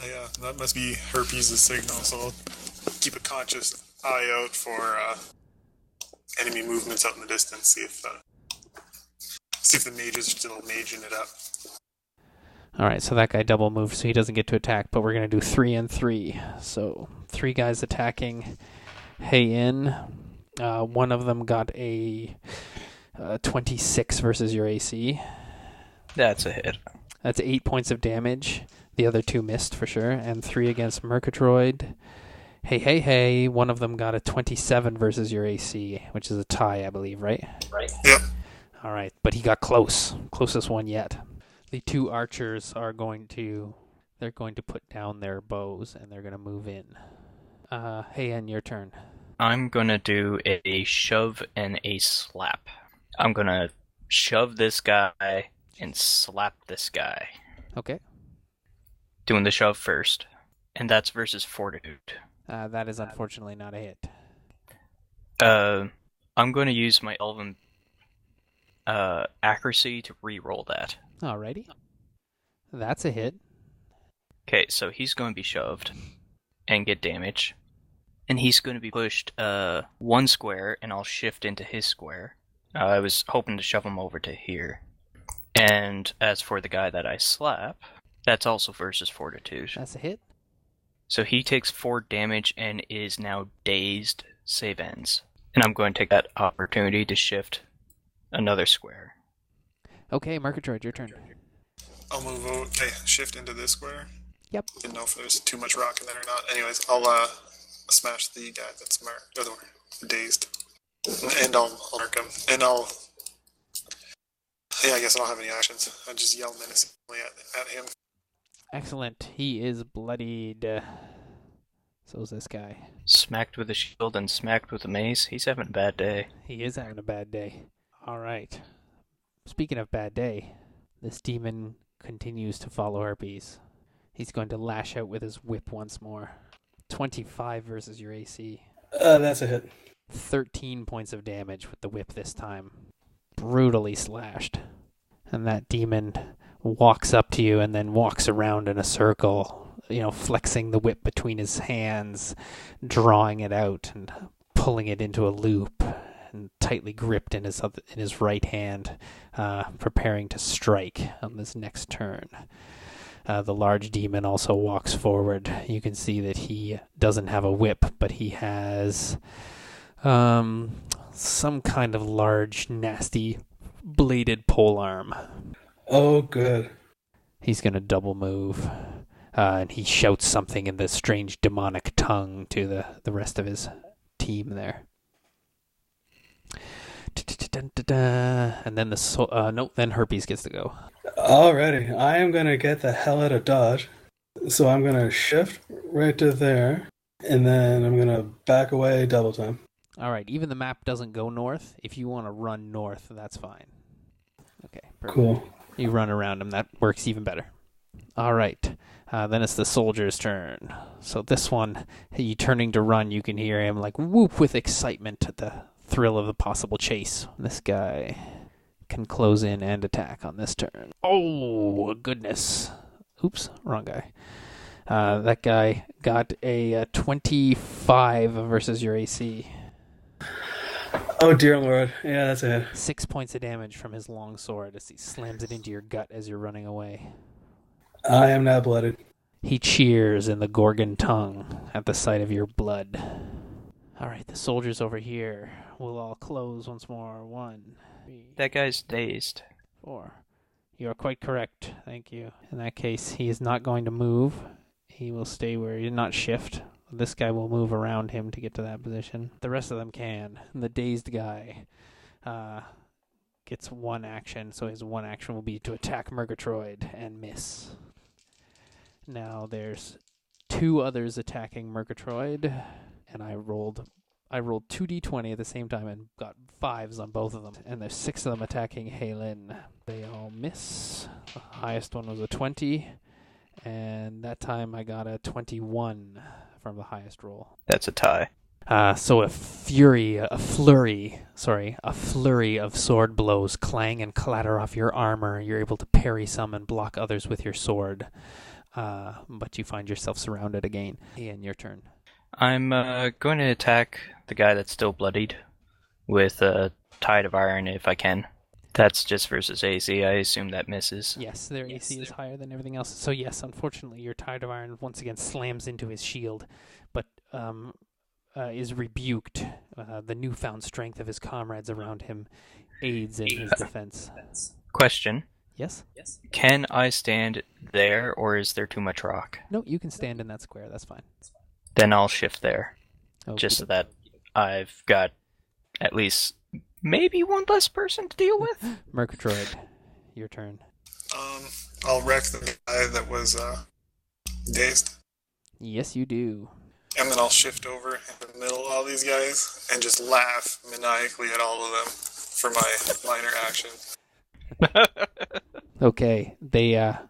Yeah, that must be Herpes' signal, so I'll keep a conscious eye out for enemy movements out in the distance, see if See if the mage is still maging it up. All right, so that guy double moved, so he doesn't get to attack. But we're gonna do 3 and 3. So 3 guys attacking Heian. One of them got a 26 versus your AC. That's a hit. That's 8 points of damage. The other 2 missed for sure, and 3 against Murgatroyd. Hey. One of them got a 27 versus your AC, which is a tie, I believe, right? Right. Yep. All right, but he got close. Closest one yet. The 2 archers are going to put down their bows, and they're going to move in. Heian, your turn. I'm gonna do a shove and a slap. I'm gonna shove this guy and slap this guy. Okay. Doing the shove first. And that's versus fortitude. That is unfortunately not a hit. I'm going to use my elven accuracy to re-roll that. Alrighty. That's a hit. Okay, so he's going to be shoved and get damage. And he's going to be pushed 1 square, and I'll shift into his square. I was hoping to shove him over to here. And as for the guy that I slap, that's also versus fortitude. That's a hit. So he takes 4 damage and is now dazed, save ends. And I'm going to take that opportunity to shift another square. Okay, Murgatroyd, your turn. I'll move over. Okay, shift into this square. Yep. Didn't know if there's too much rock in there or not. Anyways, I'll smash the guy that's marked, other one, dazed, and I'll mark him, and I'll. Yeah, I guess I don't have any actions. I just yell menacingly at him. Excellent. He is bloodied. So is this guy. Smacked with a shield and smacked with a mace. He's having a bad day. He is having a bad day. All right. Speaking of bad day, this demon continues to follow Harpies. He's going to lash out with his whip once more. 25 versus your AC. That's a hit. 13 points of damage with the whip this time. Brutally slashed. And that demon walks up to you and then walks around in a circle, flexing the whip between his hands, drawing it out and pulling it into a loop, and tightly gripped in his right hand, preparing to strike on this next turn. The large demon also walks forward. You can see that he doesn't have a whip, but he has some kind of large, nasty, bladed polearm. Oh, good. He's going to double move, and he shouts something in the strange demonic tongue to the rest of his team there. And then then Herpes gets to go. Alrighty, I am going to get the hell out of Dodge. So I'm going to shift right to there, and then I'm going to back away double time. All right, even the map doesn't go north. If you want to run north, that's fine. Okay, perfect. Cool. You run around him. That works even better. All right, then it's the soldier's turn. So this one, you turning to run, you can hear him like whoop with excitement at the thrill of the possible chase. This guy can close in and attack on this turn. Oh, goodness. Oops, wrong guy. That guy got a 25 versus your AC. Oh, dear Lord. Yeah, that's a hit. 6 points of damage from his long sword as he slams it into your gut as you're running away. I am now blooded. He cheers in the Gorgon tongue at the sight of your blood. All right, the soldiers over here will all close once more. 1, 3, That guy's dazed. 4. You are quite correct. Thank you. In that case, he is not going to move. He will stay where he did not shift. This guy will move around him to get to that position. The rest of them can. And the dazed guy gets 1 action, so his 1 action will be to attack Murgatroyd and miss. Now there's 2 others attacking Murgatroyd, and I rolled 2d20 at the same time and got 5s on both of them. And there's 6 of them attacking Halen. They all miss. The highest one was a 20, and that time I got a 21 from the highest roll. That's a tie. So a flurry of sword blows clang and clatter off your armor. You're able to parry some and block others with your sword. But you find yourself surrounded again. Ian, your turn. I'm going to attack the guy that's still bloodied with a Tide of Iron if I can. That's just versus AC. I assume that misses. Yes, their AC is higher than everything else. So yes, unfortunately, your Tide of Iron once again slams into his shield, but is rebuked. The newfound strength of his comrades around him aids in his defense. Question. Yes? Can I stand there, or is there too much rock? No, you can stand in that square. That's fine. Then I'll shift there, Okay. just so that I've got at least maybe one less person to deal with. Murgatroyd, your turn. I'll wreck the guy that was dazed, Yes, you do. and then I'll shift over in the middle of all these guys and just laugh maniacally at all of them for my minor action. Okay, they are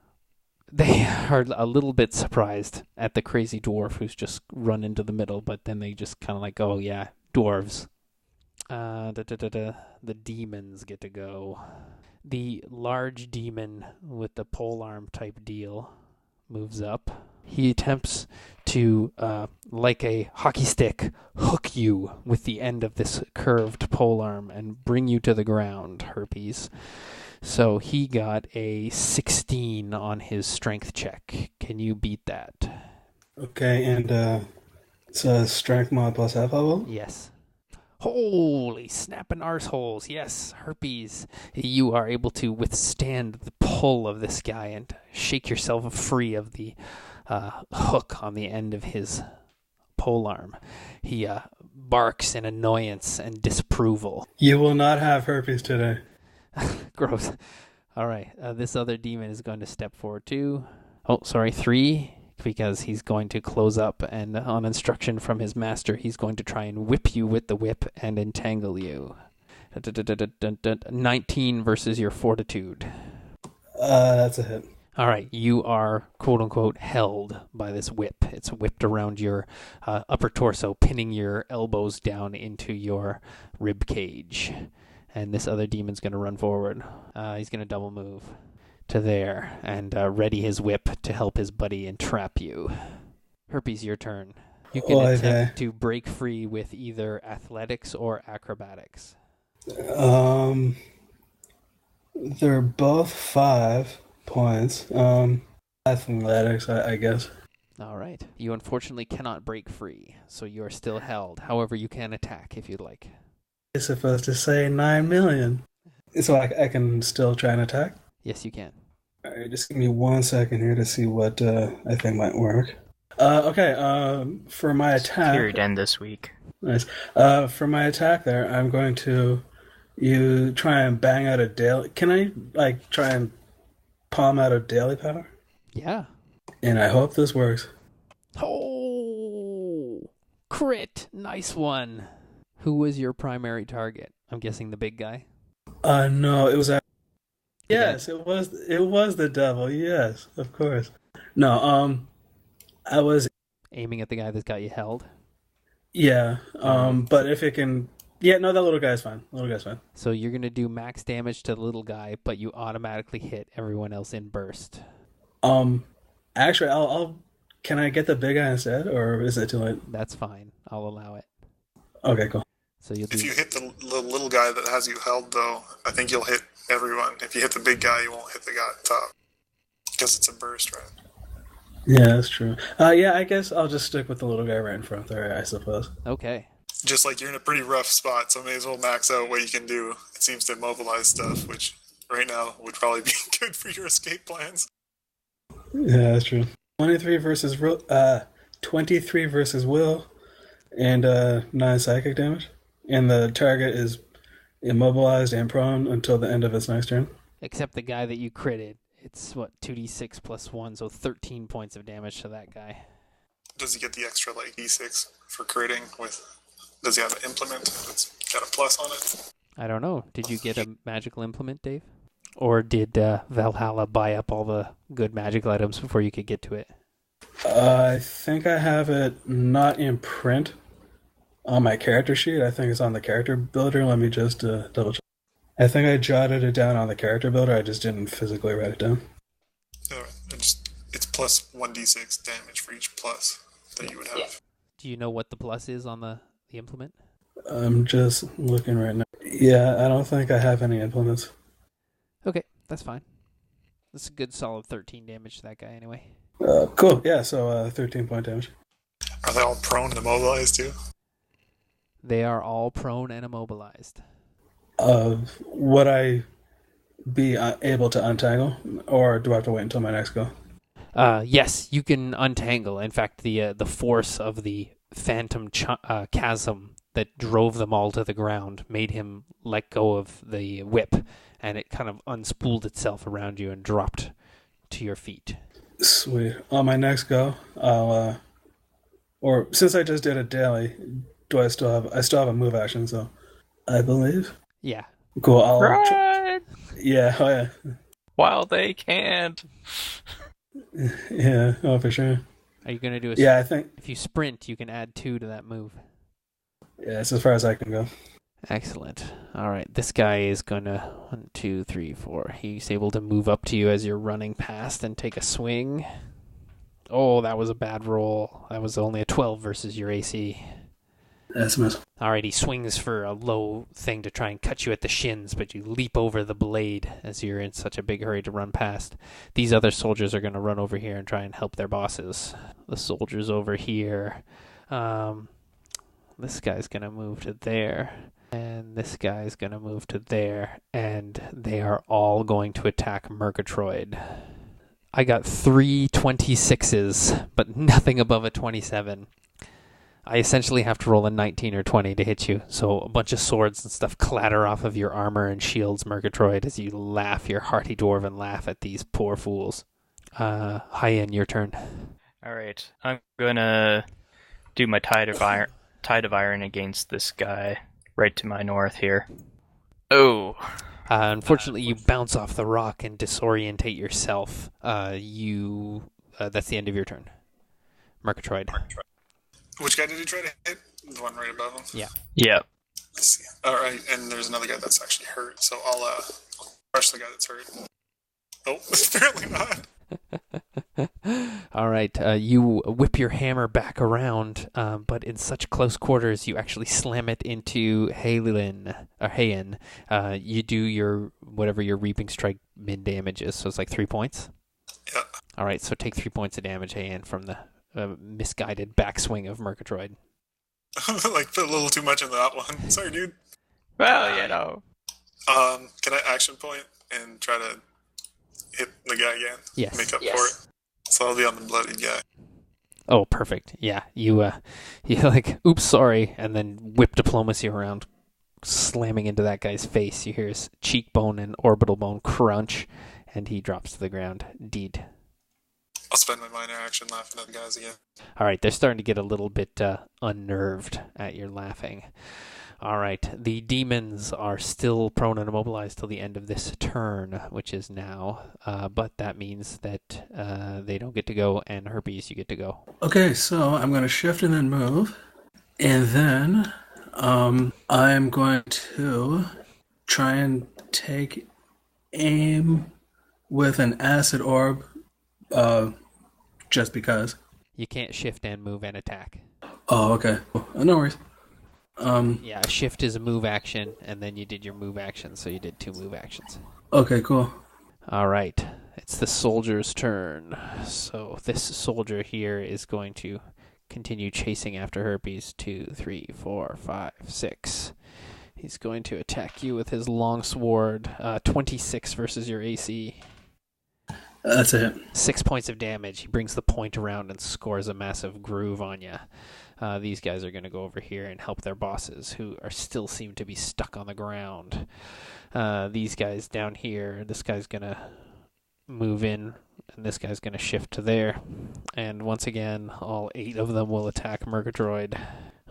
a little bit surprised at the crazy dwarf who's just run into the middle, but then they just kind of like, oh yeah, dwarves. The demons get to go. The large demon with the polearm type deal moves up. He attempts to, like a hockey stick, hook you with the end of this curved polearm and bring you to the ground, Herpes. So he got a 16 on his strength check. Can you beat that? Okay, and it's a strength mod plus half level? Yes. Holy snapping arseholes. Yes, Herpes. You are able to withstand the pull of this guy and shake yourself free of the hook on the end of his polearm. He barks in annoyance and disapproval. You will not have herpes today. Gross. All right. This other demon is going to step forward too. Oh, sorry, 3, because he's going to close up, and on instruction from his master, he's going to try and whip you with the whip and entangle you. 19 versus your fortitude. That's a hit. All right, you are quote-unquote held by this whip. It's whipped around your upper torso, pinning your elbows down into your rib cage. And this other demon's going to run forward. He's going to double move to there and ready his whip to help his buddy entrap you. Herpes, your turn. You can attempt to break free with either athletics or acrobatics. They're both 5 points. Athletics, I guess. All right. You unfortunately cannot break free, so you are still held. However, you can attack if you'd like. You're supposed to say 9 million. So I can still try and attack? Yes, you can. Alright, just give me 1 second here to see what I think might work. Okay, for my attack... Period end this week. Nice. For my attack there, I'm going to try and bang out a daily... Can I, try and palm out a daily power? Yeah. And I hope this works. Oh! Crit! Nice one! Who was your primary target? I'm guessing the big guy? No, it was... Yes, it was the devil, yes, of course. No, I was... Aiming at the guy that got you held? Yeah, but if it can... Yeah, no, that little guy's fine. So you're going to do max damage to the little guy, but you automatically hit everyone else in burst. Actually, I'll... Can I get the big guy instead, or is it too late? That's fine. I'll allow it. Okay, cool. So you'll do... If you hit the little guy that has you held, though, I think you'll hit everyone. If you hit the big guy, you won't hit the guy at the top. Because it's a burst, right? Yeah, that's true. Yeah, I guess I'll just stick with the little guy right in front there, I suppose. Okay. Just like you're in a pretty rough spot, so may as well max out what you can do. It seems to immobilize stuff, which right now would probably be good for your escape plans. Yeah, that's true. 23 versus Will, and 9 psychic damage. And the target is immobilized and prone until the end of its next turn. Except the guy that you critted. It's, 2d6 plus 1, so 13 points of damage to that guy. Does he get the extra, d6 for critting with... Does he have an implement that's got a plus on it? I don't know. Did you get a magical implement, Dave? Or did Valhalla buy up all the good magical items before you could get to it? I think I have it not in print on my character sheet. I think it's on the character builder. Let me just double check. I think I jotted it down on the character builder. I just didn't physically write it down. It's plus 1d6 damage for each plus that you would have. Do you know what the plus is on the implement? I'm just looking right now. Yeah, I don't think I have any implements. Okay, that's fine. That's a good solid 13 damage to that guy anyway. Cool. Yeah, so 13 point damage. Are they all prone and immobilized too? They are all prone and immobilized. Would I be able to untangle, or do I have to wait until my next go? Yes, you can untangle. In fact, the force of the phantom chasm that drove them all to the ground made him let go of the whip, and it kind of unspooled itself around you and dropped to your feet. Sweet. On my next go, I'll or since I just did a daily, I still have a move action, so I believe. Yeah. Cool. Run! Yeah. Oh yeah. While they can't. Yeah. Oh, for sure. Are you gonna do a? Yeah, I think. If you sprint, you can add 2 to that move. Yeah, it's as far as I can go. Excellent. All right, this guy is gonna 1, 2, 3, 4. He's able to move up to you as you're running past and take a swing. Oh, that was a bad roll. That was only a 12 versus your AC. That's a miss. All right, he swings for a low thing to try and cut you at the shins, but you leap over the blade as you're in such a big hurry to run past. These other soldiers are going to run over here and try and help their bosses. The soldiers over here. This guy's going to move to there. And this guy's going to move to there. And they are all going to attack Murgatroyd. I got 3 26s, but nothing above a 27. I essentially have to roll a 19 or 20 to hit you, so a bunch of swords and stuff clatter off of your armor and shields, Murgatroyd, as you laugh your hearty dwarven laugh at these poor fools. Hyen, your turn. Alright, I'm gonna do my Tide of Iron against this guy right to my north here. Oh. Unfortunately, you bounce off the rock and disorientate yourself. That's the end of your turn. Murgatroyd. Which guy did he try to hit? The one right above him? Yeah. Yeah. Let's see. Alright, and there's another guy that's actually hurt, so I'll crush the guy that's hurt. Oh, apparently not. All right, you whip your hammer back around, but in such close quarters, you actually slam it into Hayen. You do your whatever your reaping strike min damage is, so it's like 3 points. Yeah. All right, so take 3 points of damage, Hayen, from the misguided backswing of Murgatroyd. Like, put a little too much in that one. Sorry, dude. Well, you know. Can I action point and try to hit the guy again? Yes. Make up for it. So I'll be on the bloodied guy. Oh, perfect. Yeah, you like, oops, sorry, and then whip diplomacy around, slamming into that guy's face. You hear his cheekbone and orbital bone crunch, and he drops to the ground, dead. I'll spend my minor action laughing at the guys again. All right, they're starting to get a little bit unnerved at your laughing. All right, the demons are still prone and immobilized till the end of this turn, which is now. But that means that they don't get to go, and Herpes, you get to go. Okay, so I'm going to shift and then move. And then I'm going to try and take aim with an acid orb, just because. You can't shift and move and attack. Oh, okay. No worries. Yeah, a shift is a move action, and then you did your move action, so you did 2 move actions. Okay, cool. All right, it's the soldier's turn. So this soldier here is going to continue chasing after Herpes. 2, 3, 4, 5, 6. He's going to attack you with his long sword. 26 versus your AC. That's a hit. 6 points of damage. He brings the point around and scores a massive groove on you. These guys are going to go over here and help their bosses, who are still seem to be stuck on the ground. These guys down here, this guy's going to move in, and this guy's going to shift to there. And once again, all 8 of them will attack Murgatroyd.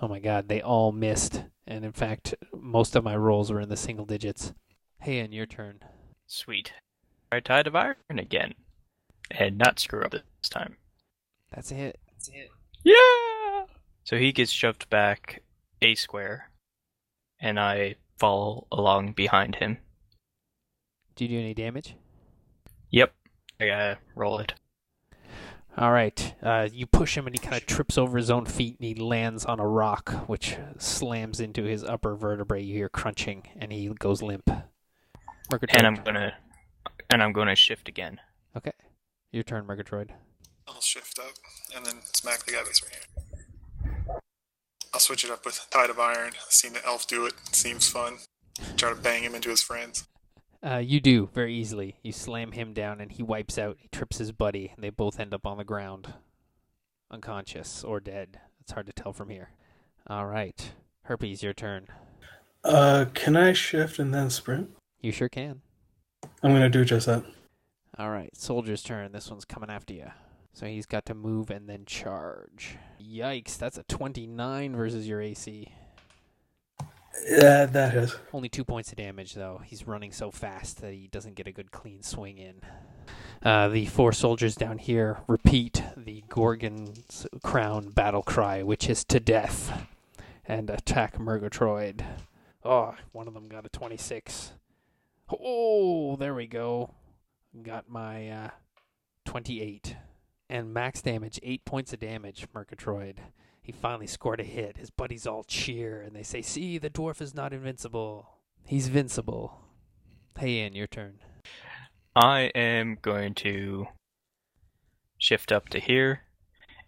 Oh my god, they all missed. And in fact, most of my rolls were in the single digits. Hey, and your turn. Sweet. Try Tide of Iron again. And not screw up this time. That's it. Yeah! So he gets shoved back a square, and I fall along behind him. Do you do any damage? Yep. I gotta roll it. All right. You push him, and he kind of trips over his own feet, and he lands on a rock, which slams into his upper vertebrae. You hear crunching, and he goes limp. And I'm gonna And I'm going to shift again. Okay. Your turn, Murgatroyd. I'll shift up and then smack the guy that's right here. I'll switch it up with Tide of Iron. I've seen the elf do it. Seems fun. Try to bang him into his friends. You do, very easily. You slam him down and he wipes out. He trips his buddy, and they both end up on the ground. Unconscious or dead. It's hard to tell from here. All right. Herpes, your turn. Can I shift and then sprint? You sure can. I'm going to do just that. All right. Soldier's turn. This one's coming after you. So he's got to move and then charge. Yikes, that's a 29 versus your AC. Yeah, that is. Only 2 points of damage, though. He's running so fast that he doesn't get a good clean swing in. The 4 soldiers down here repeat the Gorgon's Crown battle cry, which is to death, and attack Murgatroyd. Oh, one of them got a 26. Oh, there we go. Got my 28. And max damage, 8 points of damage, Murgatroyd. He finally scored a hit. His buddies all cheer, and they say, see, the dwarf is not invincible. He's vincible. Hey, Ian, your turn. I am going to shift up to here,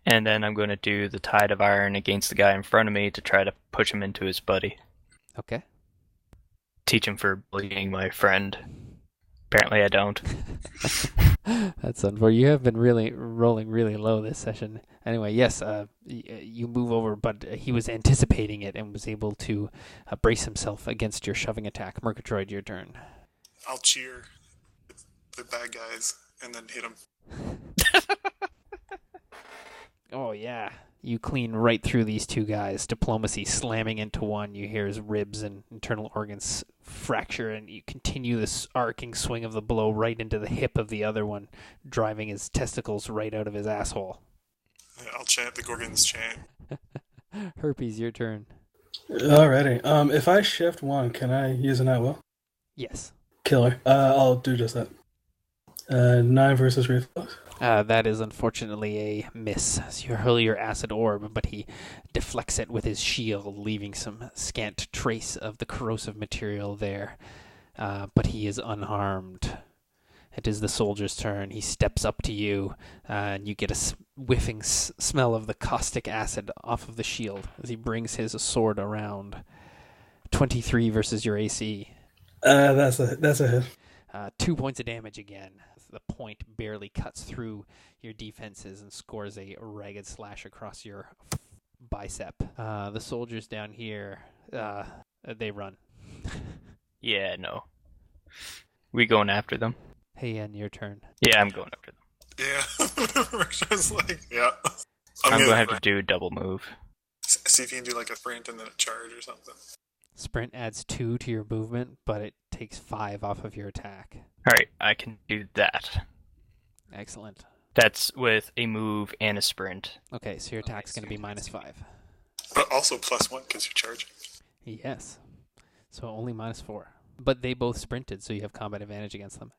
and then I'm going to do the Tide of Iron against the guy in front of me to try to push him into his buddy. Okay. Teach him for bullying my friend. Apparently I don't. That's unfortunate. You have been really rolling really low this session. Anyway, yes, you move over, but he was anticipating it and was able to brace himself against your shoving attack. Murgatroyd, your turn. I'll cheer the bad guys and then hit them. Oh, yeah. You clean right through these 2 guys. Diplomacy slamming into one. You hear his ribs and internal organs fracture, and you continue this arcing swing of the blow right into the hip of the other one, driving his testicles right out of his asshole. Yeah, I'll chant the Gorgon's chant. Herpes, your turn. Alrighty. If I shift 1, can I use an at will? Yes. Killer. I'll do just that. 9 versus reflex. That is unfortunately a miss. So you hurl your acid orb, but he deflects it with his shield, leaving some scant trace of the corrosive material there. But he is unharmed. It is the soldier's turn. He steps up to you, and you get a whiffing smell of the caustic acid off of the shield as he brings his sword around. 23 versus your AC. That's a hit. 2 points of damage again. The point barely cuts through your defenses and scores a ragged slash across your bicep. The soldiers down here, they run. Yeah, no. We going after them? Hey, Ian, your turn. Yeah, I'm going after them. Yeah. Just like, yeah. I'm going to have to do a double move. See if you can do like a sprint and then a charge or something. Sprint adds 2 to your movement, but it takes 5 off of your attack. Alright, I can do that. Excellent. That's with a move and a sprint. Okay, so your attack's going to be -5. But also +1 because you're charging. Yes. So only -4. But they both sprinted, so you have combat advantage against them.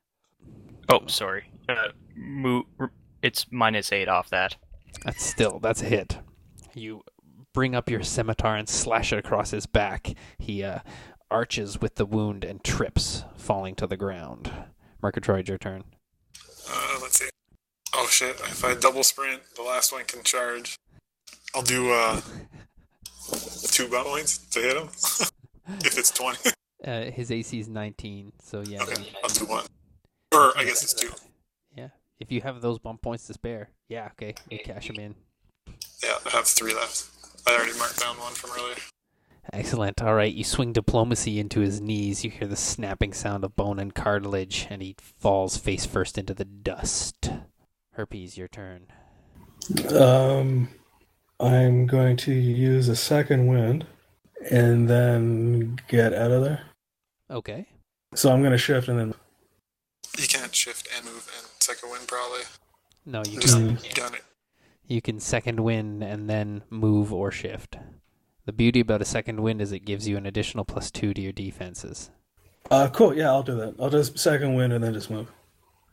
Oh, sorry. It's -8 off that. That's a hit. You bring up your scimitar and slash it across his back. He arches with the wound and trips, falling to the ground. Murgatroyd, your turn. Let's see. Oh shit, if I double sprint, the last one can charge. I'll do 2 bout points to hit him. If it's 20. His AC is 19, so yeah. Okay, I'll do 1. Or I guess it's 2. Yeah, if you have those bump points to spare. Yeah, okay, you cash them in. Yeah, I have 3 left. I already marked down 1 from earlier. Excellent. All right, you swing diplomacy into his knees. You hear the snapping sound of bone and cartilage, and he falls face first into the dust. Herpes, your turn. I'm going to use a second wind and then get out of there. Okay. So I'm going to shift and then... You can't shift and move and second wind probably. No, you Just can. gun it. You can second wind and then move or shift. The beauty about a second wind is it gives you an additional +2 to your defenses. Cool, yeah, I'll do that. I'll just second wind and then just move.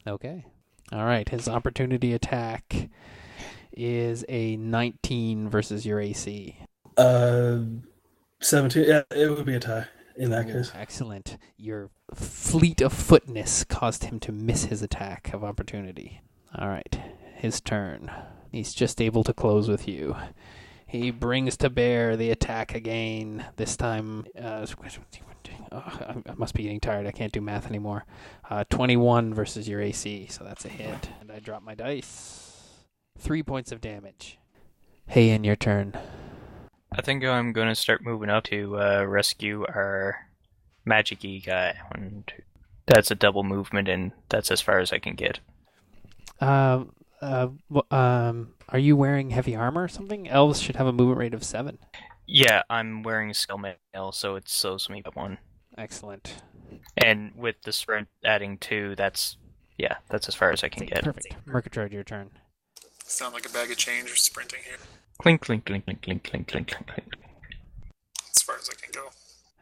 Okay. All right, his opportunity attack is a 19 versus your AC. 17, yeah, it would be a tie. in that Ooh, case. excellent. Your fleet of footness caused him to miss his attack of opportunity. All right, his turn. He's just able to close with you. He brings to bear the attack again. This time, I must be getting tired. I can't do math anymore. 21 versus your AC, so that's a hit. And I drop my dice. 3 points of damage. Hey, in your turn. I think I'm going to start moving up to rescue our magic-y guy. That's a double movement, and that's as far as I can get. Are you wearing heavy armor or something? Elves should have a movement rate of 7. Yeah, I'm wearing skill mail, so it slows me by 1. Excellent. And with the sprint adding 2, that's as far as I can get. Perfect. Murgatroyd, your turn. Sound like a bag of change or sprinting here. Clink, clink, clink, clink, clink, clink, clink, clink, clink. As far as I can go.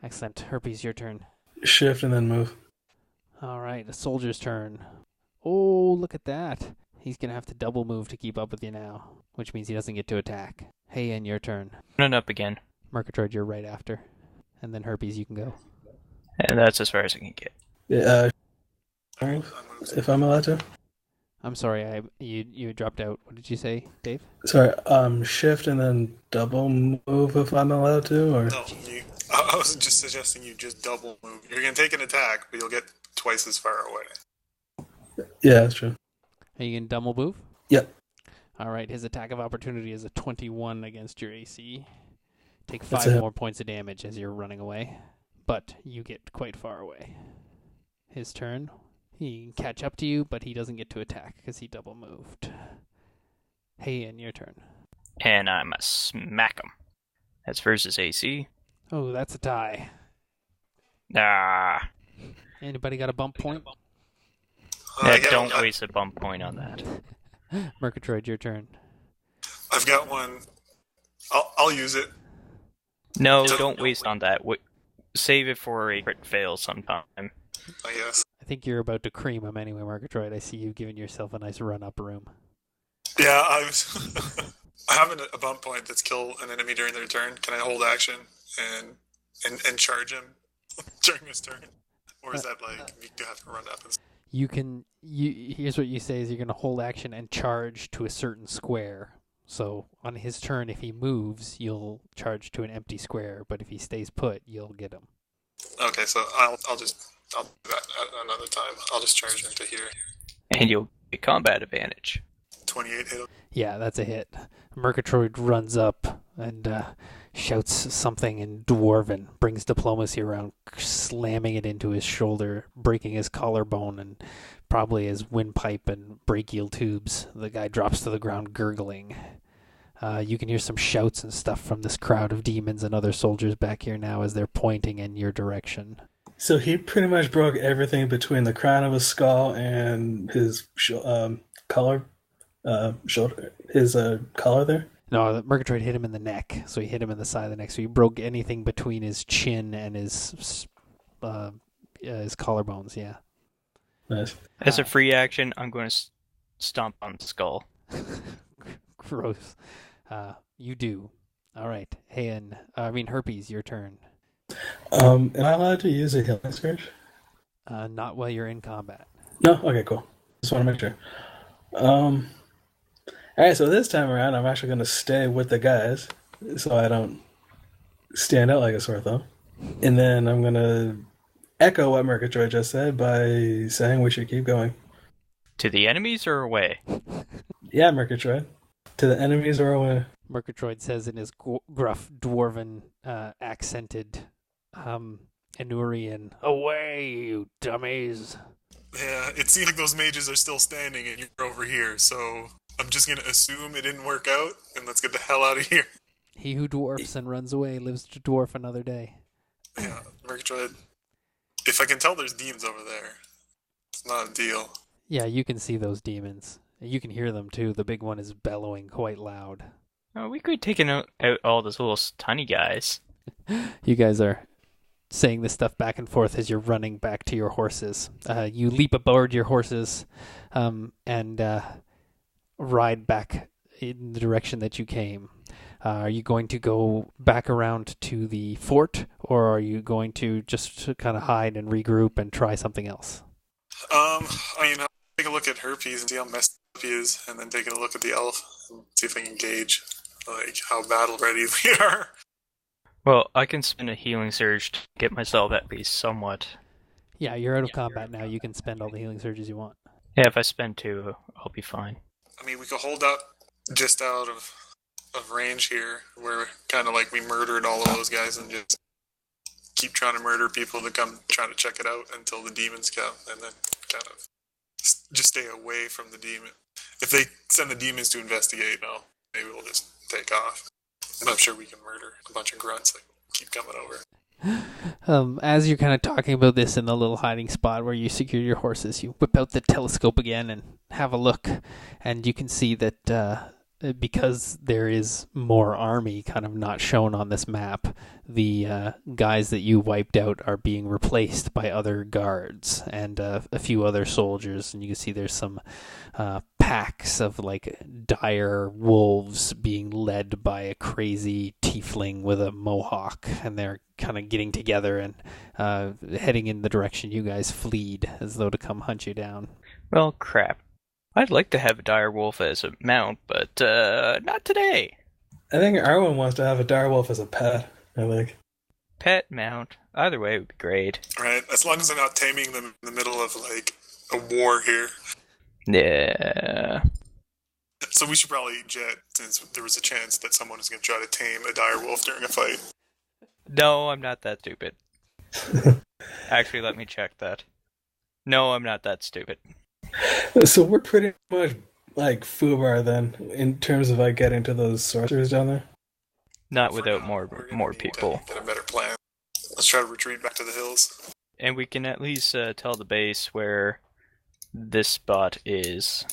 Excellent. Herpes, your turn. Shift and then move. All right, the soldier's turn. Oh, look at that. He's going to have to double move to keep up with you now, which means he doesn't get to attack. Hey, and your turn. Run up again. Murgatroyd, you're right after. And then Herpes, you can go. And that's as far as I can get. Yeah, if I'm allowed to. I'm sorry, you dropped out. What did you say, Dave? Sorry, shift and then double move if I'm allowed to, or No, I was just suggesting you just double move. You're going to take an attack, but you'll get twice as far away. yeah, that's true. Are you going to double move? Yep. All right, his attack of opportunity is a 21 against your AC. Take That's 5 it. more points of damage as you're running away, but you get quite far away. His turn. He can catch up to you, but he doesn't get to attack because he double moved. Hey, and your turn. And I'm a smack him. That's versus AC. Oh, that's a tie. Ah. Anybody got a bump point? Don't waste a bump point on that. Murgatroyd, your turn. I've got one. I'll use it. No, don't waste on that. Save it for a crit fail sometime. I guess. I think you're about to cream him anyway, Murgatroyd. I see you giving yourself a nice run-up room. Yeah, I have a bump point that's kill an enemy during their turn. Can I hold action and charge him during his turn? Or is that like you have to run up? Here's what you say is you're going to hold action and charge to a certain square. So on his turn, if he moves, you'll charge to an empty square. But if he stays put, you'll get him. Okay, so I'll do that at another time. I'll just charge him to here. And you'll get combat advantage. 28 hit him. Yeah, that's a hit. Murgatroyd runs up and shouts something in Dwarven, brings diplomacy around, slamming it into his shoulder, breaking his collarbone and probably his windpipe and brachial tubes. The guy drops to the ground gurgling. You can hear some shouts and stuff from this crowd of demons and other soldiers back here now as they're pointing in your direction. So he pretty much broke everything between the crown of his skull and his collar, shoulder, his collar there. No, the Murgatroyd hit him in the neck, so he hit him in the side of the neck. So he broke anything between his chin and his collarbones. Yeah. Nice. As a free action, I'm going to stomp on the skull. Gross. You do. All right. Hey, Herpes, your turn. Am I allowed to use a healing surge? Not while you're in combat. No? Okay, cool. Just want to make sure. Alright, so this time around, I'm actually going to stay with the guys so I don't stand out like a sore thumb. And then I'm going to echo what Murgatroyd just said by saying we should keep going. To the enemies or away? Yeah, Murgatroyd. To the enemies or away. Murgatroyd says in his gruff dwarven accented Anurian, "Away, you dummies." Yeah, it seems like those mages are still standing and you're over here, so I'm just going to assume it didn't work out, and let's get the hell out of here. He who dwarfs and runs away lives to dwarf another day. Yeah, Murgatroyd. If I can tell there's demons over there, it's not a deal. Yeah, you can see those demons. You can hear them too. The big one is bellowing quite loud. Oh, we could take out all those little tiny guys. You guys are saying this stuff back and forth as you're running back to your horses. You leap aboard your horses and ride back in the direction that you came. Are you going to go back around to the fort, or are you going to just kind of hide and regroup and try something else? I'll take a look at Herpes and see how messed up he is, and then taking a look at the elf and see if I can gauge like how battle ready we are. Well, I can spend a healing surge to get myself at least somewhat. Yeah, you're out of combat now. You can spend all the healing surges you want. Yeah, if I spend 2, I'll be fine. I mean, we could hold up just out of range here, where kind of like we murdered all of those guys and just keep trying to murder people to come trying to check it out until the demons come, and then kind of just stay away from the demon. If they send the demons to investigate, no, maybe we'll just take off. And I'm sure we can murder a bunch of grunts that keep coming over. As you're kind of talking about this in the little hiding spot where you secure your horses, you whip out the telescope again and have a look, and you can see that because there is more army kind of not shown on this map, the guys that you wiped out are being replaced by other guards and a few other soldiers, and you can see there's some packs of like dire wolves being led by a crazy tiefling with a mohawk, and they're kind of getting together and heading in the direction you guys fleed as though to come hunt you down. Well, crap. I'd like to have a dire wolf as a mount, but not today. I think Arwen wants to have a direwolf as a pet. I think. Pet, mount, either way would be great. Right, as long as they're not taming them in the middle of like a war here. Yeah. So we should probably jet, since there was a chance that someone was going to try to tame a dire wolf during a fight. No, I'm not that stupid. Actually, let me check that. No, I'm not that stupid. So we're pretty much like Fubar then, in terms of like getting to those sorcerers down there. Not For without now, more we're gonna more need to people. Get a better plan. Let's try to retreat back to the hills. And we can at least tell the base where this spot is.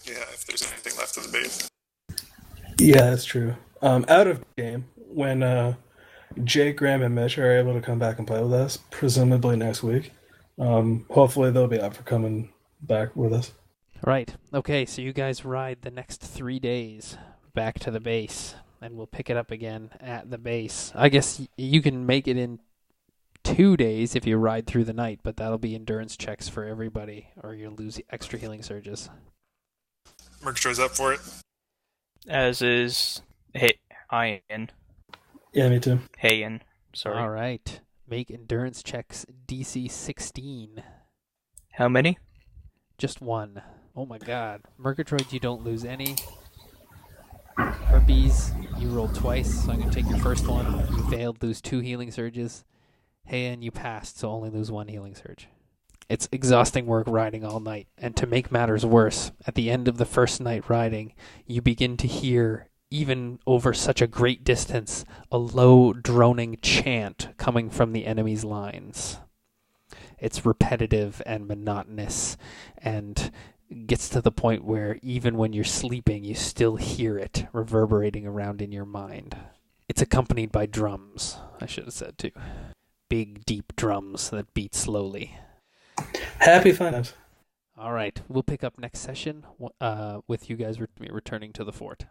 Yeah, if there's anything left of the base. Yeah, that's true. Out of game, when Jake, Graham, and Mitch are able to come back and play with us, presumably next week, hopefully they'll be up for coming back with us. Right. Okay, so you guys ride the next 3 days back to the base, and we'll pick it up again at the base. I guess you can make it in 2 days if you ride through the night, but that'll be endurance checks for everybody, or you'll lose extra healing surges. Murgatroyd's up for it. As is Ian. Yeah, me too. Hayen. Sorry. All right. Make endurance checks DC 16. How many? Just one. Oh my god. Murgatroyd, you don't lose any. Herpes, you rolled twice, so I'm going to take your first one. You failed, lose 2 healing surges. Hayen, you passed, so only lose 1 healing surge. It's exhausting work riding all night, and to make matters worse, at the end of the first night riding, you begin to hear, even over such a great distance, a low droning chant coming from the enemy's lines. It's repetitive and monotonous, and gets to the point where even when you're sleeping, you still hear it reverberating around in your mind. It's accompanied by drums, I should have said too. Big, deep drums that beat slowly. Happy finance. All right, we'll pick up next session with you guys returning to the fort.